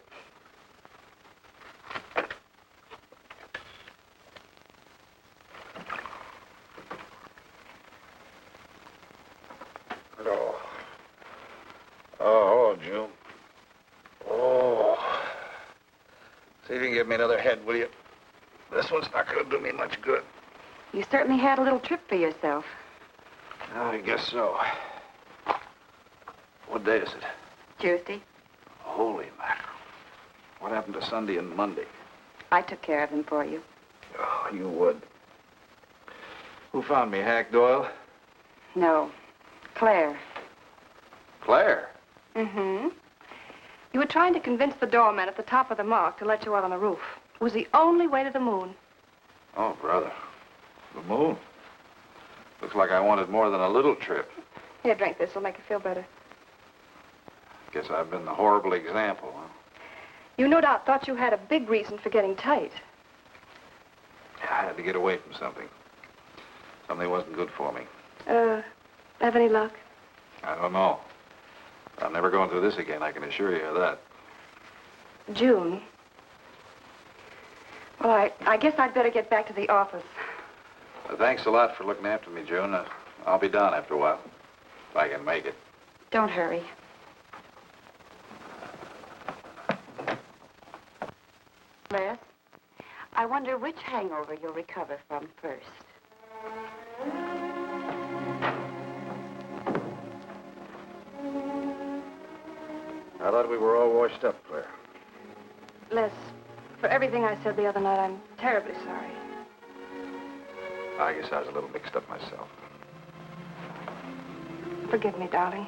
Oh, June. Oh. See if you can give me another head, will you? This one's not going to do me much good. You certainly had a little trip for yourself. I guess so. What day is it? Tuesday. Holy mackerel. What happened to Sunday and Monday? I took care of them for you. Oh, you would. Who found me, Hack Doyle? No. Claire. Claire? Mm-hmm. You were trying to convince the doorman at the top of the mark to let you out on the roof. It was the only way to the moon. Oh, brother. The moon. Looks like I wanted more than a little trip. Here, drink this. It'll make you feel better. Guess I've been the horrible example, huh? You no doubt thought you had a big reason for getting tight. I had to get away from something. Something wasn't good for me. Have any luck? I don't know. I'm never going through this again, I can assure you of that. June. Well, I guess I'd better get back to the office. Thanks a lot for looking after me, June. I'll be down after a while, if I can make it. Don't hurry. Les, I wonder which hangover you'll recover from first. I thought we were all washed up, Claire. Les, for everything I said the other night, I'm terribly sorry. I guess I was a little mixed up myself. Forgive me, darling.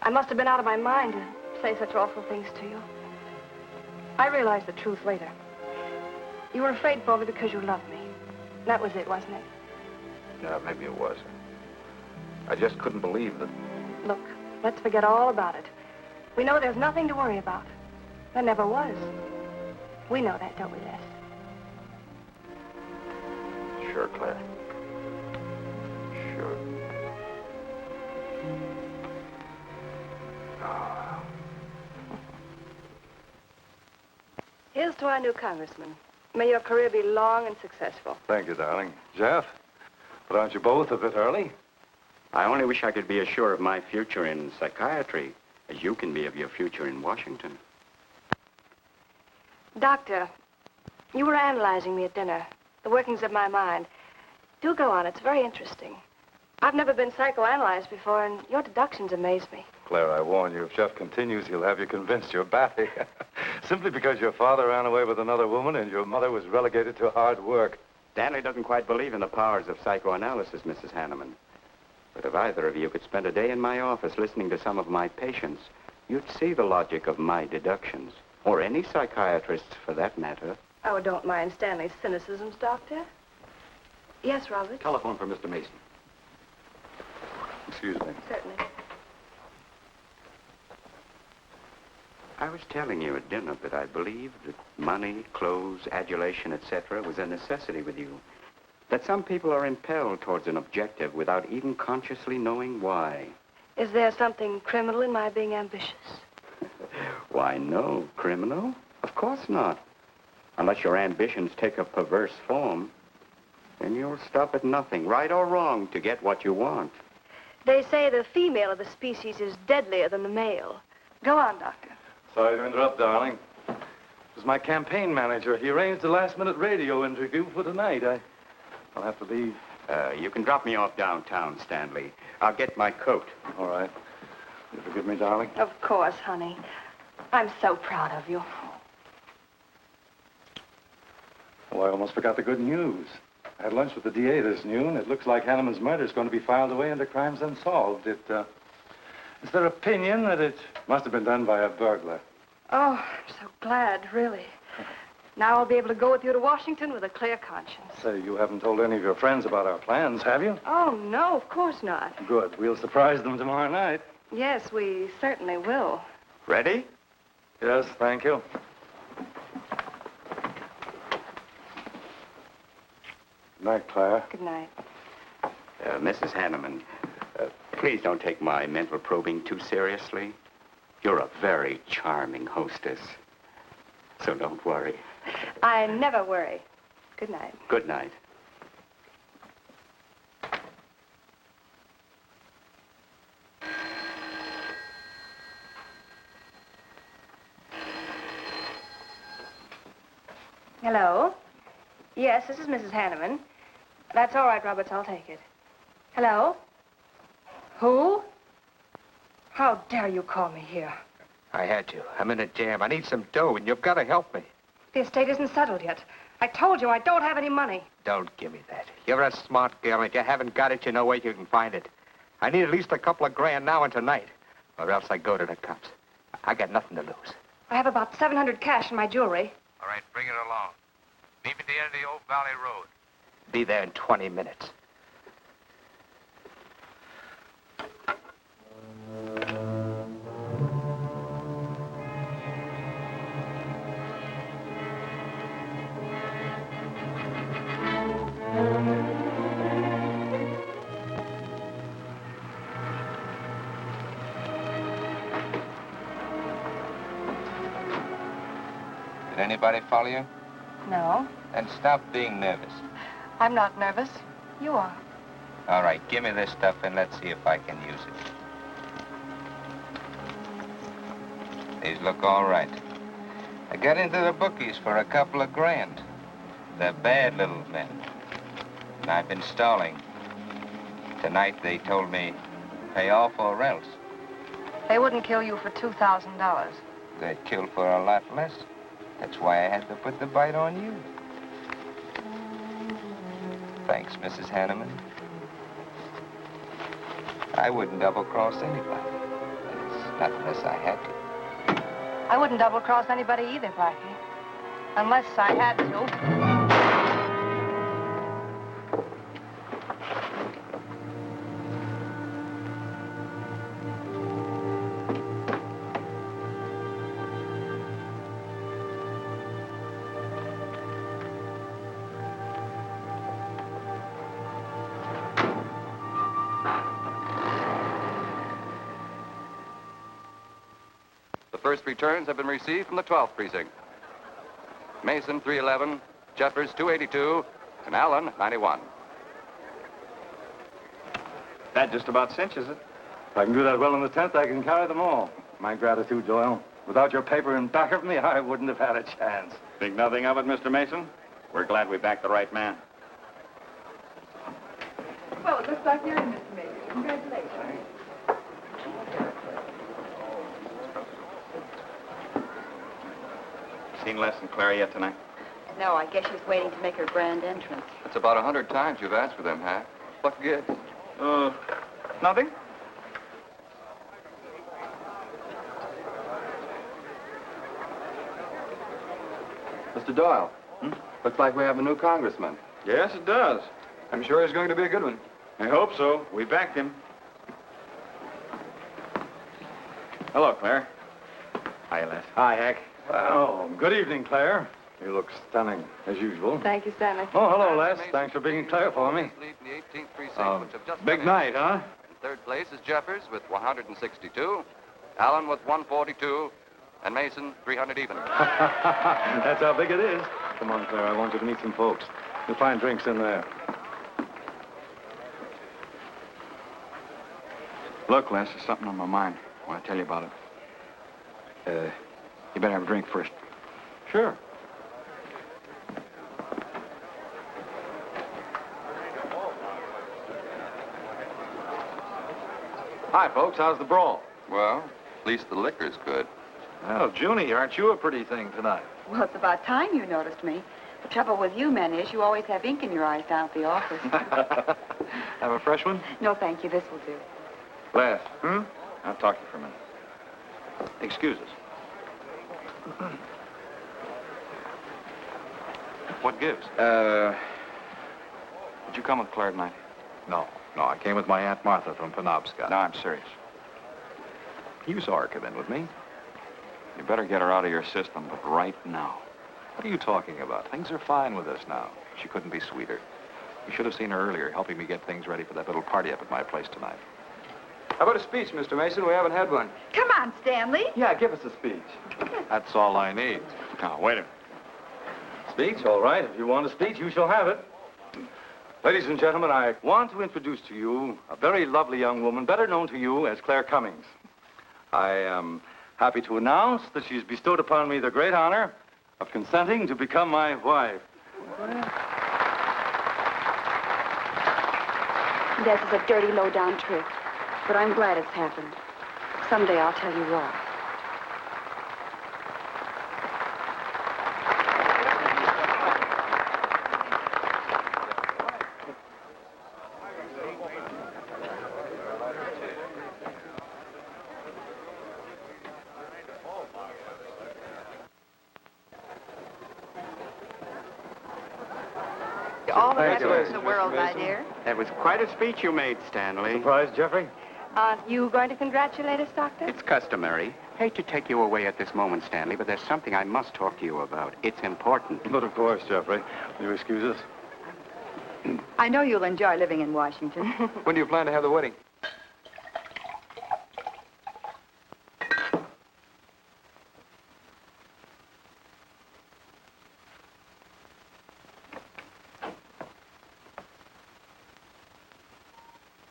I must have been out of my mind to say such awful things to you. I realized the truth later. You were afraid for me because you loved me. That was it, wasn't it? Yeah, maybe it was. I just couldn't believe that. Look, let's forget all about it. We know there's nothing to worry about. There never was. We know that, don't we, Les? Sure, Claire. Sure. Oh, Here's to our new congressman. May your career be long and successful. Thank you, darling. Jeff, but aren't you both a bit early? I only wish I could be as sure of my future in psychiatry as you can be of your future in Washington. Doctor, you were analyzing me at dinner, the workings of my mind. Do go on. It's very interesting. I've never been psychoanalyzed before, and your deductions amaze me. Claire, I warn you, if Jeff continues, he'll have you convinced you're batty. Simply because your father ran away with another woman and your mother was relegated to hard work. Stanley doesn't quite believe in the powers of psychoanalysis, Mrs. Hanneman. But if either of you could spend a day in my office listening to some of my patients, you'd see the logic of my deductions. Or any psychiatrist's, for that matter. Oh, don't mind Stanley's cynicisms, Doctor. Yes, Robert? Telephone for Mr. Mason. Excuse me. Certainly. I was telling you at dinner that I believed that money, clothes, adulation, etc. was a necessity with you. That some people are impelled towards an objective without even consciously knowing why. Is there something criminal in my being ambitious? Why, no. Criminal? Of course not. Unless your ambitions take a perverse form, then you'll stop at nothing, right or wrong, to get what you want. They say the female of the species is deadlier than the male. Go on, Doctor. Sorry to interrupt, darling. It was my campaign manager. He arranged a last-minute radio interview for tonight. I'll have to leave. You can drop me off downtown, Stanley. I'll get my coat. All right. You forgive me, darling? Of course, honey. I'm so proud of you. Oh, I almost forgot the good news. I had lunch with the DA this noon. It looks like Hanneman's murder is going to be filed away under crimes unsolved. It's their opinion that it must have been done by a burglar. Oh, I'm so glad, really. Now I'll be able to go with you to Washington with a clear conscience. Say, you haven't told any of your friends about our plans, have you? Oh, no, of course not. Good. We'll surprise them tomorrow night. Yes, we certainly will. Ready? Yes, thank you. Good night, Clara. Good night. Mrs. Hanneman, please don't take my mental probing too seriously. You're a very charming hostess. So don't worry. I never worry. Good night. Good night. Hello? Yes, this is Mrs. Hanneman. That's all right, Roberts. I'll take it. Hello? Who? How dare you call me here? I had to. I'm in a jam. I need some dough, and you've got to help me. The estate isn't settled yet. I told you I don't have any money. Don't give me that. You're a smart girl, and if you haven't got it, you know where you can find it. I need at least a couple of grand now and tonight, or else I go to the cops. I got nothing to lose. I have about $700 cash in my jewelry. All right, bring it along. Meet me at the end of the Old Valley Road. Be there in 20 minutes. Did anybody follow you? No, Then stop being nervous. I'm not nervous. You are. All right, give me this stuff and let's see if I can use it. These look all right. I got into the bookies for a couple of grand. They're bad little men. And I've been stalling. Tonight they told me, pay off or else. They wouldn't kill you for $2,000. They'd kill for a lot less. That's why I had to put the bite on you. Thanks, Mrs. Hanneman. I wouldn't double-cross anybody. Not unless I had to. I wouldn't double-cross anybody either, Blackie. Unless I had to. The first returns have been received from the 12th precinct. Mason, 311, Jeffers, 282, and Allen, 91. That just about cinches it. If I can do that well in the 10th, I can carry them all. My gratitude, Doyle. Without your paper in back of me, I wouldn't have had a chance. Think nothing of it, Mr. Mason. We're glad we backed the right man. Well, it looks like you're in, Mr. Mason. Congratulations. Seen Les and Claire yet tonight? No, I guess she's waiting to make her grand entrance. It's about 100 times you've asked for them, Hack. What gives? Nothing? Mr. Doyle, looks like we have a new congressman. Yes, it does. I'm sure he's going to be a good one. I hope so. We backed him. Hello, Claire. Hi, Les. Hi, Hack. Well, good evening, Claire. You look stunning, as usual. Thank you, Stanley. Oh, hello, Les. Thanks for being Claire for me. Big night, huh? In third place is Jeffers with 162, Allen with 142, and Mason 300 even. That's how big it is. Come on, Claire. I want you to meet some folks. You'll find drinks in there. Look, Les, there's something on my mind. I want to tell you about it. You better have a drink first. Sure. Hi, folks. How's the brawl? Well, at least the liquor's good. Well, Junie, aren't you a pretty thing tonight? Well, it's about time you noticed me. The trouble with you men is you always have ink in your eyes down at the office. Have a fresh one? No, thank you. This will do. Les. I'll talk to you for a minute. Excuse us. What gives? Did you come with Claire tonight? No, I came with my Aunt Martha from Penobscot. No, I'm serious. You saw her come in with me. You better get her out of your system, but right now. What are you talking about? Things are fine with us now. She couldn't be sweeter. You should have seen her earlier, helping me get things ready for that little party up at my place tonight. How about a speech, Mr. Mason? We haven't had one. Come on, Stanley. Yeah, give us a speech. That's all I need. Now, wait a minute. Speech, all right. If you want a speech, you shall have it. Ladies and gentlemen, I want to introduce to you a very lovely young woman, better known to you as Claire Cummings. I am happy to announce that she's bestowed upon me the great honor of consenting to become my wife. This is a dirty, low-down trick. But I'm glad it's happened. Someday I'll tell you why. All the Thank you, best in the world, my dear. That was quite a speech you made, Stanley. Surprised, Jeffrey? Aren't you going to congratulate us, Doctor? It's customary. Hate to take you away at this moment, Stanley, but there's something I must talk to you about. It's important. But of course, Jeffrey. Will you excuse us? I know you'll enjoy living in Washington. When do you plan to have the wedding?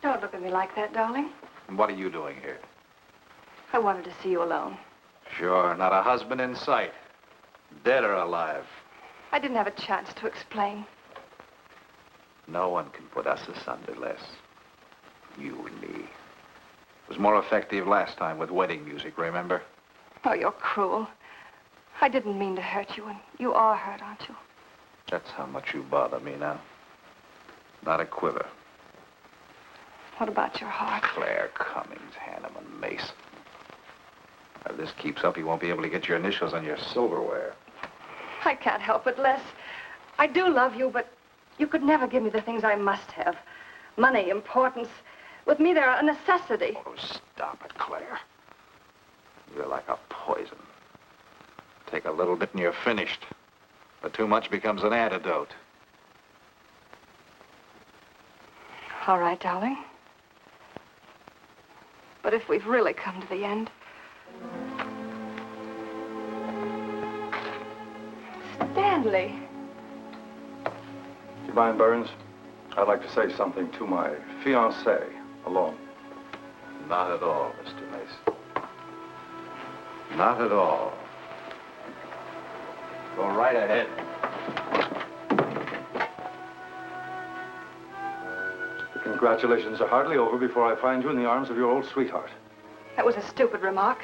Don't look at me like that, darling. And what are you doing here? I wanted to see you alone. Sure, not a husband in sight. Dead or alive. I didn't have a chance to explain. No one can put us asunder, Les. You and me. It was more effective last time with wedding music, remember? Oh, you're cruel. I didn't mean to hurt you, and you are hurt, aren't you? That's how much you bother me now. Not a quiver. What about your heart? Claire Cummings, Hanneman, Mason. If this keeps up, you won't be able to get your initials on your silverware. I can't help it, Les. I do love you, but you could never give me the things I must have. Money, importance. With me, they're a necessity. Oh, stop it, Claire. You're like a poison. Take a little bit and you're finished. But too much becomes an antidote. All right, darling. But if we've really come to the end, Stanley. Do you mind, Burns? I'd like to say something to my fiancée alone. Not at all, Mr. Mason. Not at all. Go right ahead. The congratulations are hardly over before I find you in the arms of your old sweetheart. That was a stupid remark.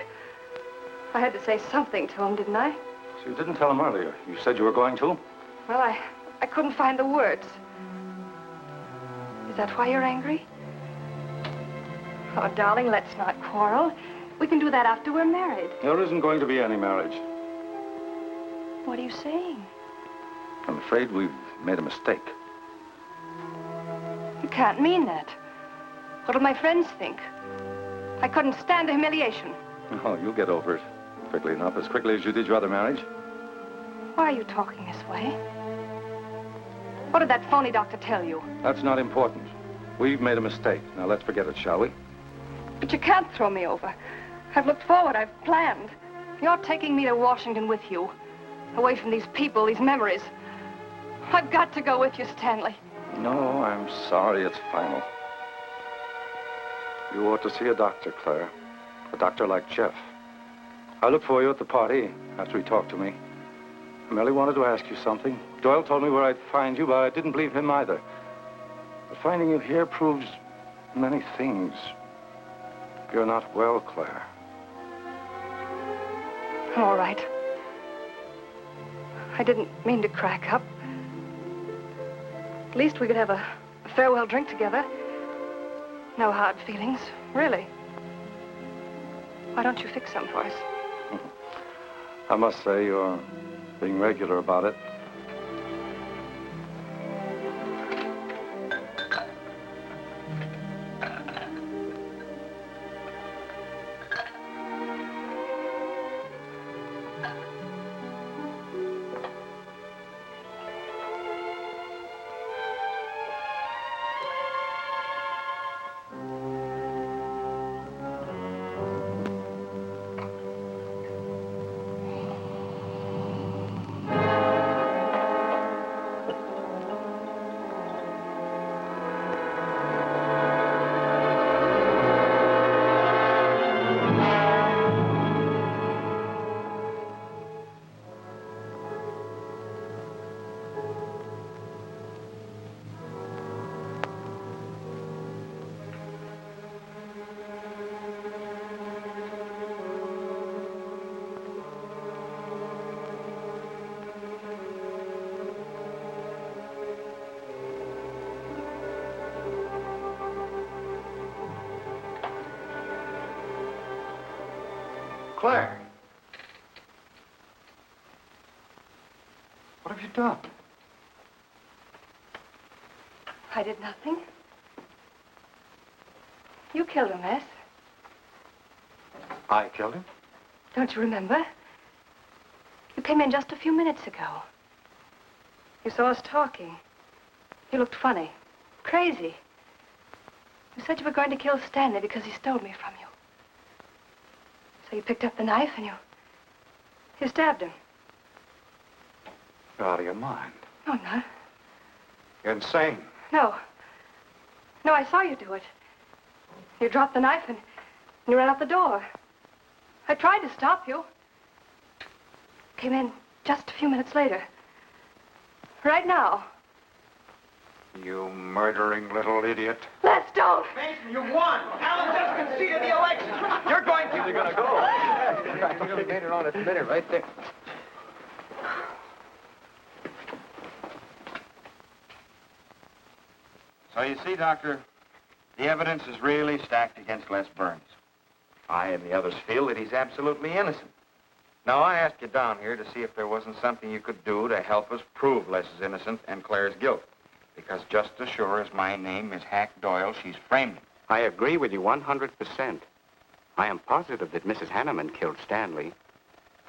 I had to say something to him, didn't I? So you didn't tell him earlier. You said you were going to? Well, I couldn't find the words. Is that why you're angry? Oh, darling, let's not quarrel. We can do that after we're married. There isn't going to be any marriage. What are you saying? I'm afraid we've made a mistake. You can't mean that. What'll my friends think? I couldn't stand the humiliation. Oh, you'll get over it quickly enough, as quickly as you did your other marriage. Why are you talking this way? What did that phony doctor tell you? That's not important. We've made a mistake. Now let's forget it, shall we? But you can't throw me over. I've looked forward. I've planned. You're taking me to Washington with you. Away from these people, these memories. I've got to go with you, Stanley. No, I'm sorry. It's final. You ought to see a doctor, Claire. A doctor like Jeff. I looked for you at the party after he talked to me. I merely wanted to ask you something. Doyle told me where I'd find you, but I didn't believe him either. But finding you here proves many things. You're not well, Claire. All right. I didn't mean to crack up. At least we could have a farewell drink together. No hard feelings, really. Why don't you fix some for us? I must say you're being regular about it. Claire! What have you done? I did nothing. You killed him, Les. I killed him? Don't you remember? You came in just a few minutes ago. You saw us talking. You looked funny. Crazy. You said you were going to kill Stanley because he stole me from you. So you picked up the knife and you stabbed him. You're out of your mind. No, I'm not. You're insane. No. No, I saw you do it. You dropped the knife and you ran out the door. I tried to stop you. Came in just a few minutes later. Right now. You murdering little idiot. Let's don't. Mason, you won. Alan just conceded the election. You're going to... You're going to go. You made it on its minute right there. So you see, Doctor, the evidence is really stacked against Les Burns. I and the others feel that he's absolutely innocent. Now, I asked you down here to see if there wasn't something you could do to help us prove Les is innocent and Claire's guilt. Because just as sure as my name is Hack Doyle, she's framed him. I agree with you 100%. I am positive that Mrs. Hanneman killed Stanley.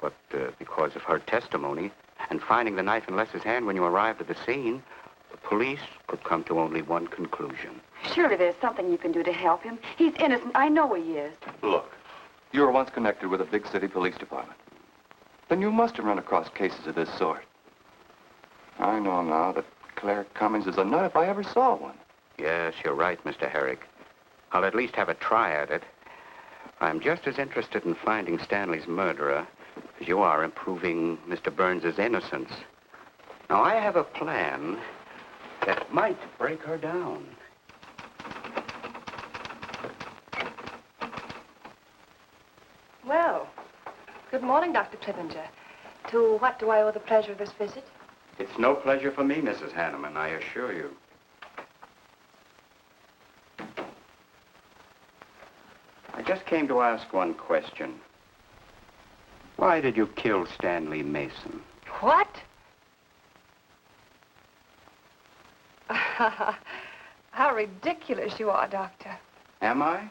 But because of her testimony and finding the knife in Les's hand when you arrived at the scene, the police could come to only one conclusion. Surely there's something you can do to help him. He's innocent. I know he is. Look, you were once connected with a big city police department. Then you must have run across cases of this sort. I know now that Claire Cummings is a nut if I ever saw one. Yes, you're right, Mr. Herrick. I'll at least have a try at it. I'm just as interested in finding Stanley's murderer as you are in proving Mr. Burns's innocence. Now, I have a plan that might break her down. Well, good morning, Dr. Clippinger. To what do I owe the pleasure of this visit? It's no pleasure for me, Mrs. Hanneman, I assure you. I just came to ask one question. Why did you kill Stanley Mason? What? How ridiculous you are, Doctor. Am I?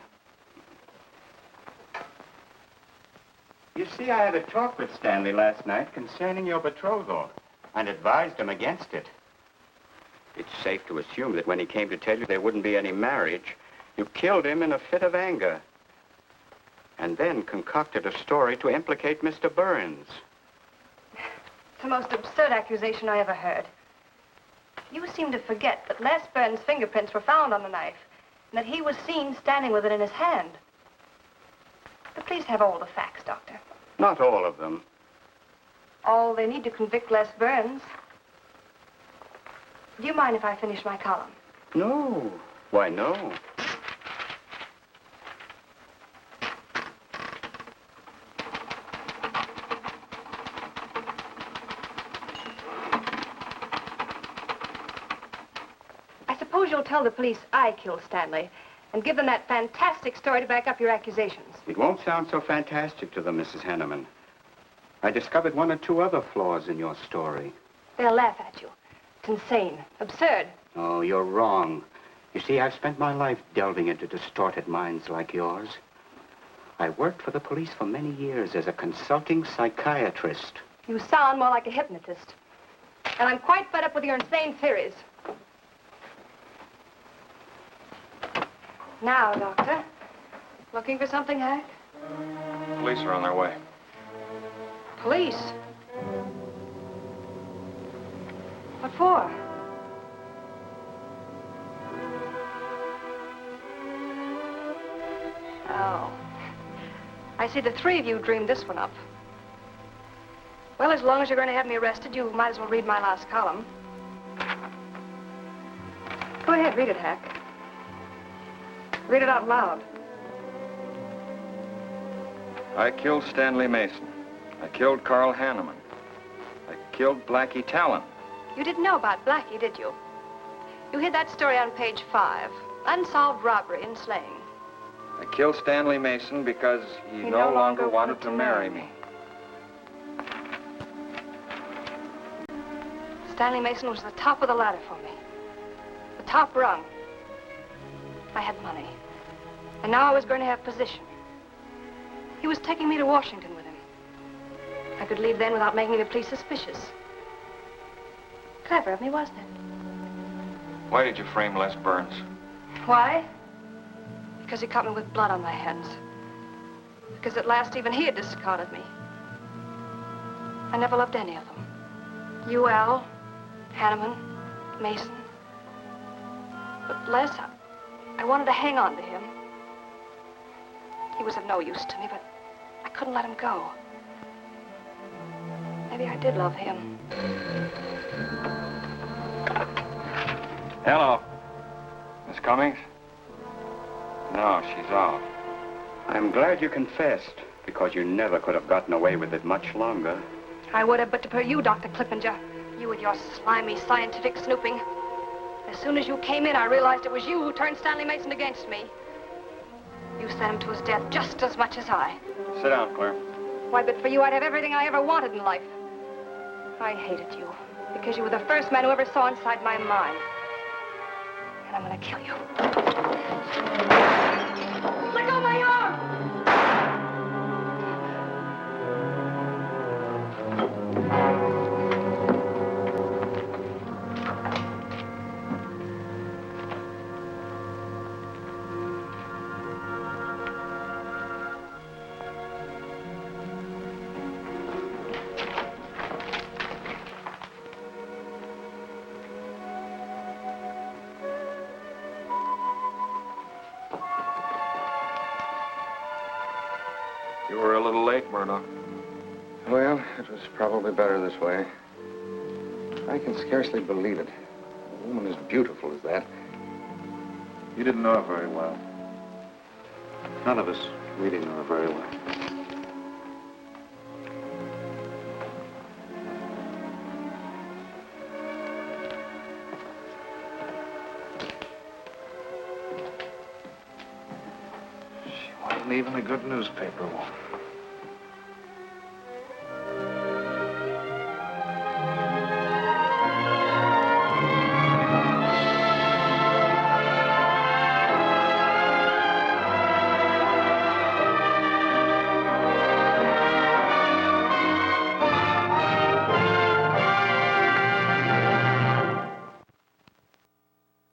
You see, I had a talk with Stanley last night concerning your betrothal and advised him against it. It's safe to assume that when he came to tell you there wouldn't be any marriage, you killed him in a fit of anger and then concocted a story to implicate Mr. Burns. It's the most absurd accusation I ever heard. You seem to forget that Les Burns' fingerprints were found on the knife and that he was seen standing with it in his hand. The police have all the facts, Doctor. Not all of them. All they need to convict Les Burns. Do you mind if I finish my column? No. Why, no. I suppose you'll tell the police I killed Stanley and give them that fantastic story to back up your accusations. It won't sound so fantastic to them, Mrs. Hanneman. I discovered one or two other flaws in your story. They'll laugh at you. It's insane, absurd. Oh, you're wrong. You see, I've spent my life delving into distorted minds like yours. I worked for the police for many years as a consulting psychiatrist. You sound more like a hypnotist. And I'm quite fed up with your insane theories. Now, Doctor, looking for something, Hank? Police are on their way. Police? What for? Oh. I see the three of you dreamed this one up. Well, as long as you're going to have me arrested, you might as well read my last column. Go ahead, read it, Hack. Read it out loud. I killed Stanley Mason. I killed Carl Hanneman. I killed Blackie Talon. You didn't know about Blackie, did you? You hid that story on page 5. Unsolved robbery and slaying. I killed Stanley Mason because he no longer wanted to marry me. Stanley Mason was the top of the ladder for me. The top rung. I had money. And now I was going to have position. He was taking me to Washington with him. I could leave then without making the police suspicious. Clever of me, wasn't it? Why did you frame Les Burns? Why? Because he caught me with blood on my hands. Because at last even he had discarded me. I never loved any of them. You, Al, Hanneman, Mason. But Les, I wanted to hang on to him. He was of no use to me, but I couldn't let him go. Maybe I did love him. Hello. Miss Cummings? No, she's off. I'm glad you confessed, because you never could have gotten away with it much longer. I would have, but to you, Dr. Clippinger. You with your slimy scientific snooping. As soon as you came in, I realized it was you who turned Stanley Mason against me. You sent him to his death just as much as I. Sit down, Claire. Why, but for you, I'd have everything I ever wanted in life. I hated you, because you were the first man who ever saw inside my mind. And I'm gonna kill you. Let go of my arm! were a little late, Bernhard. Well, it was probably better this way. I can scarcely believe it. A woman as beautiful as that. You didn't know her very well. None of us really knew her very well. She wasn't even a good newspaper woman.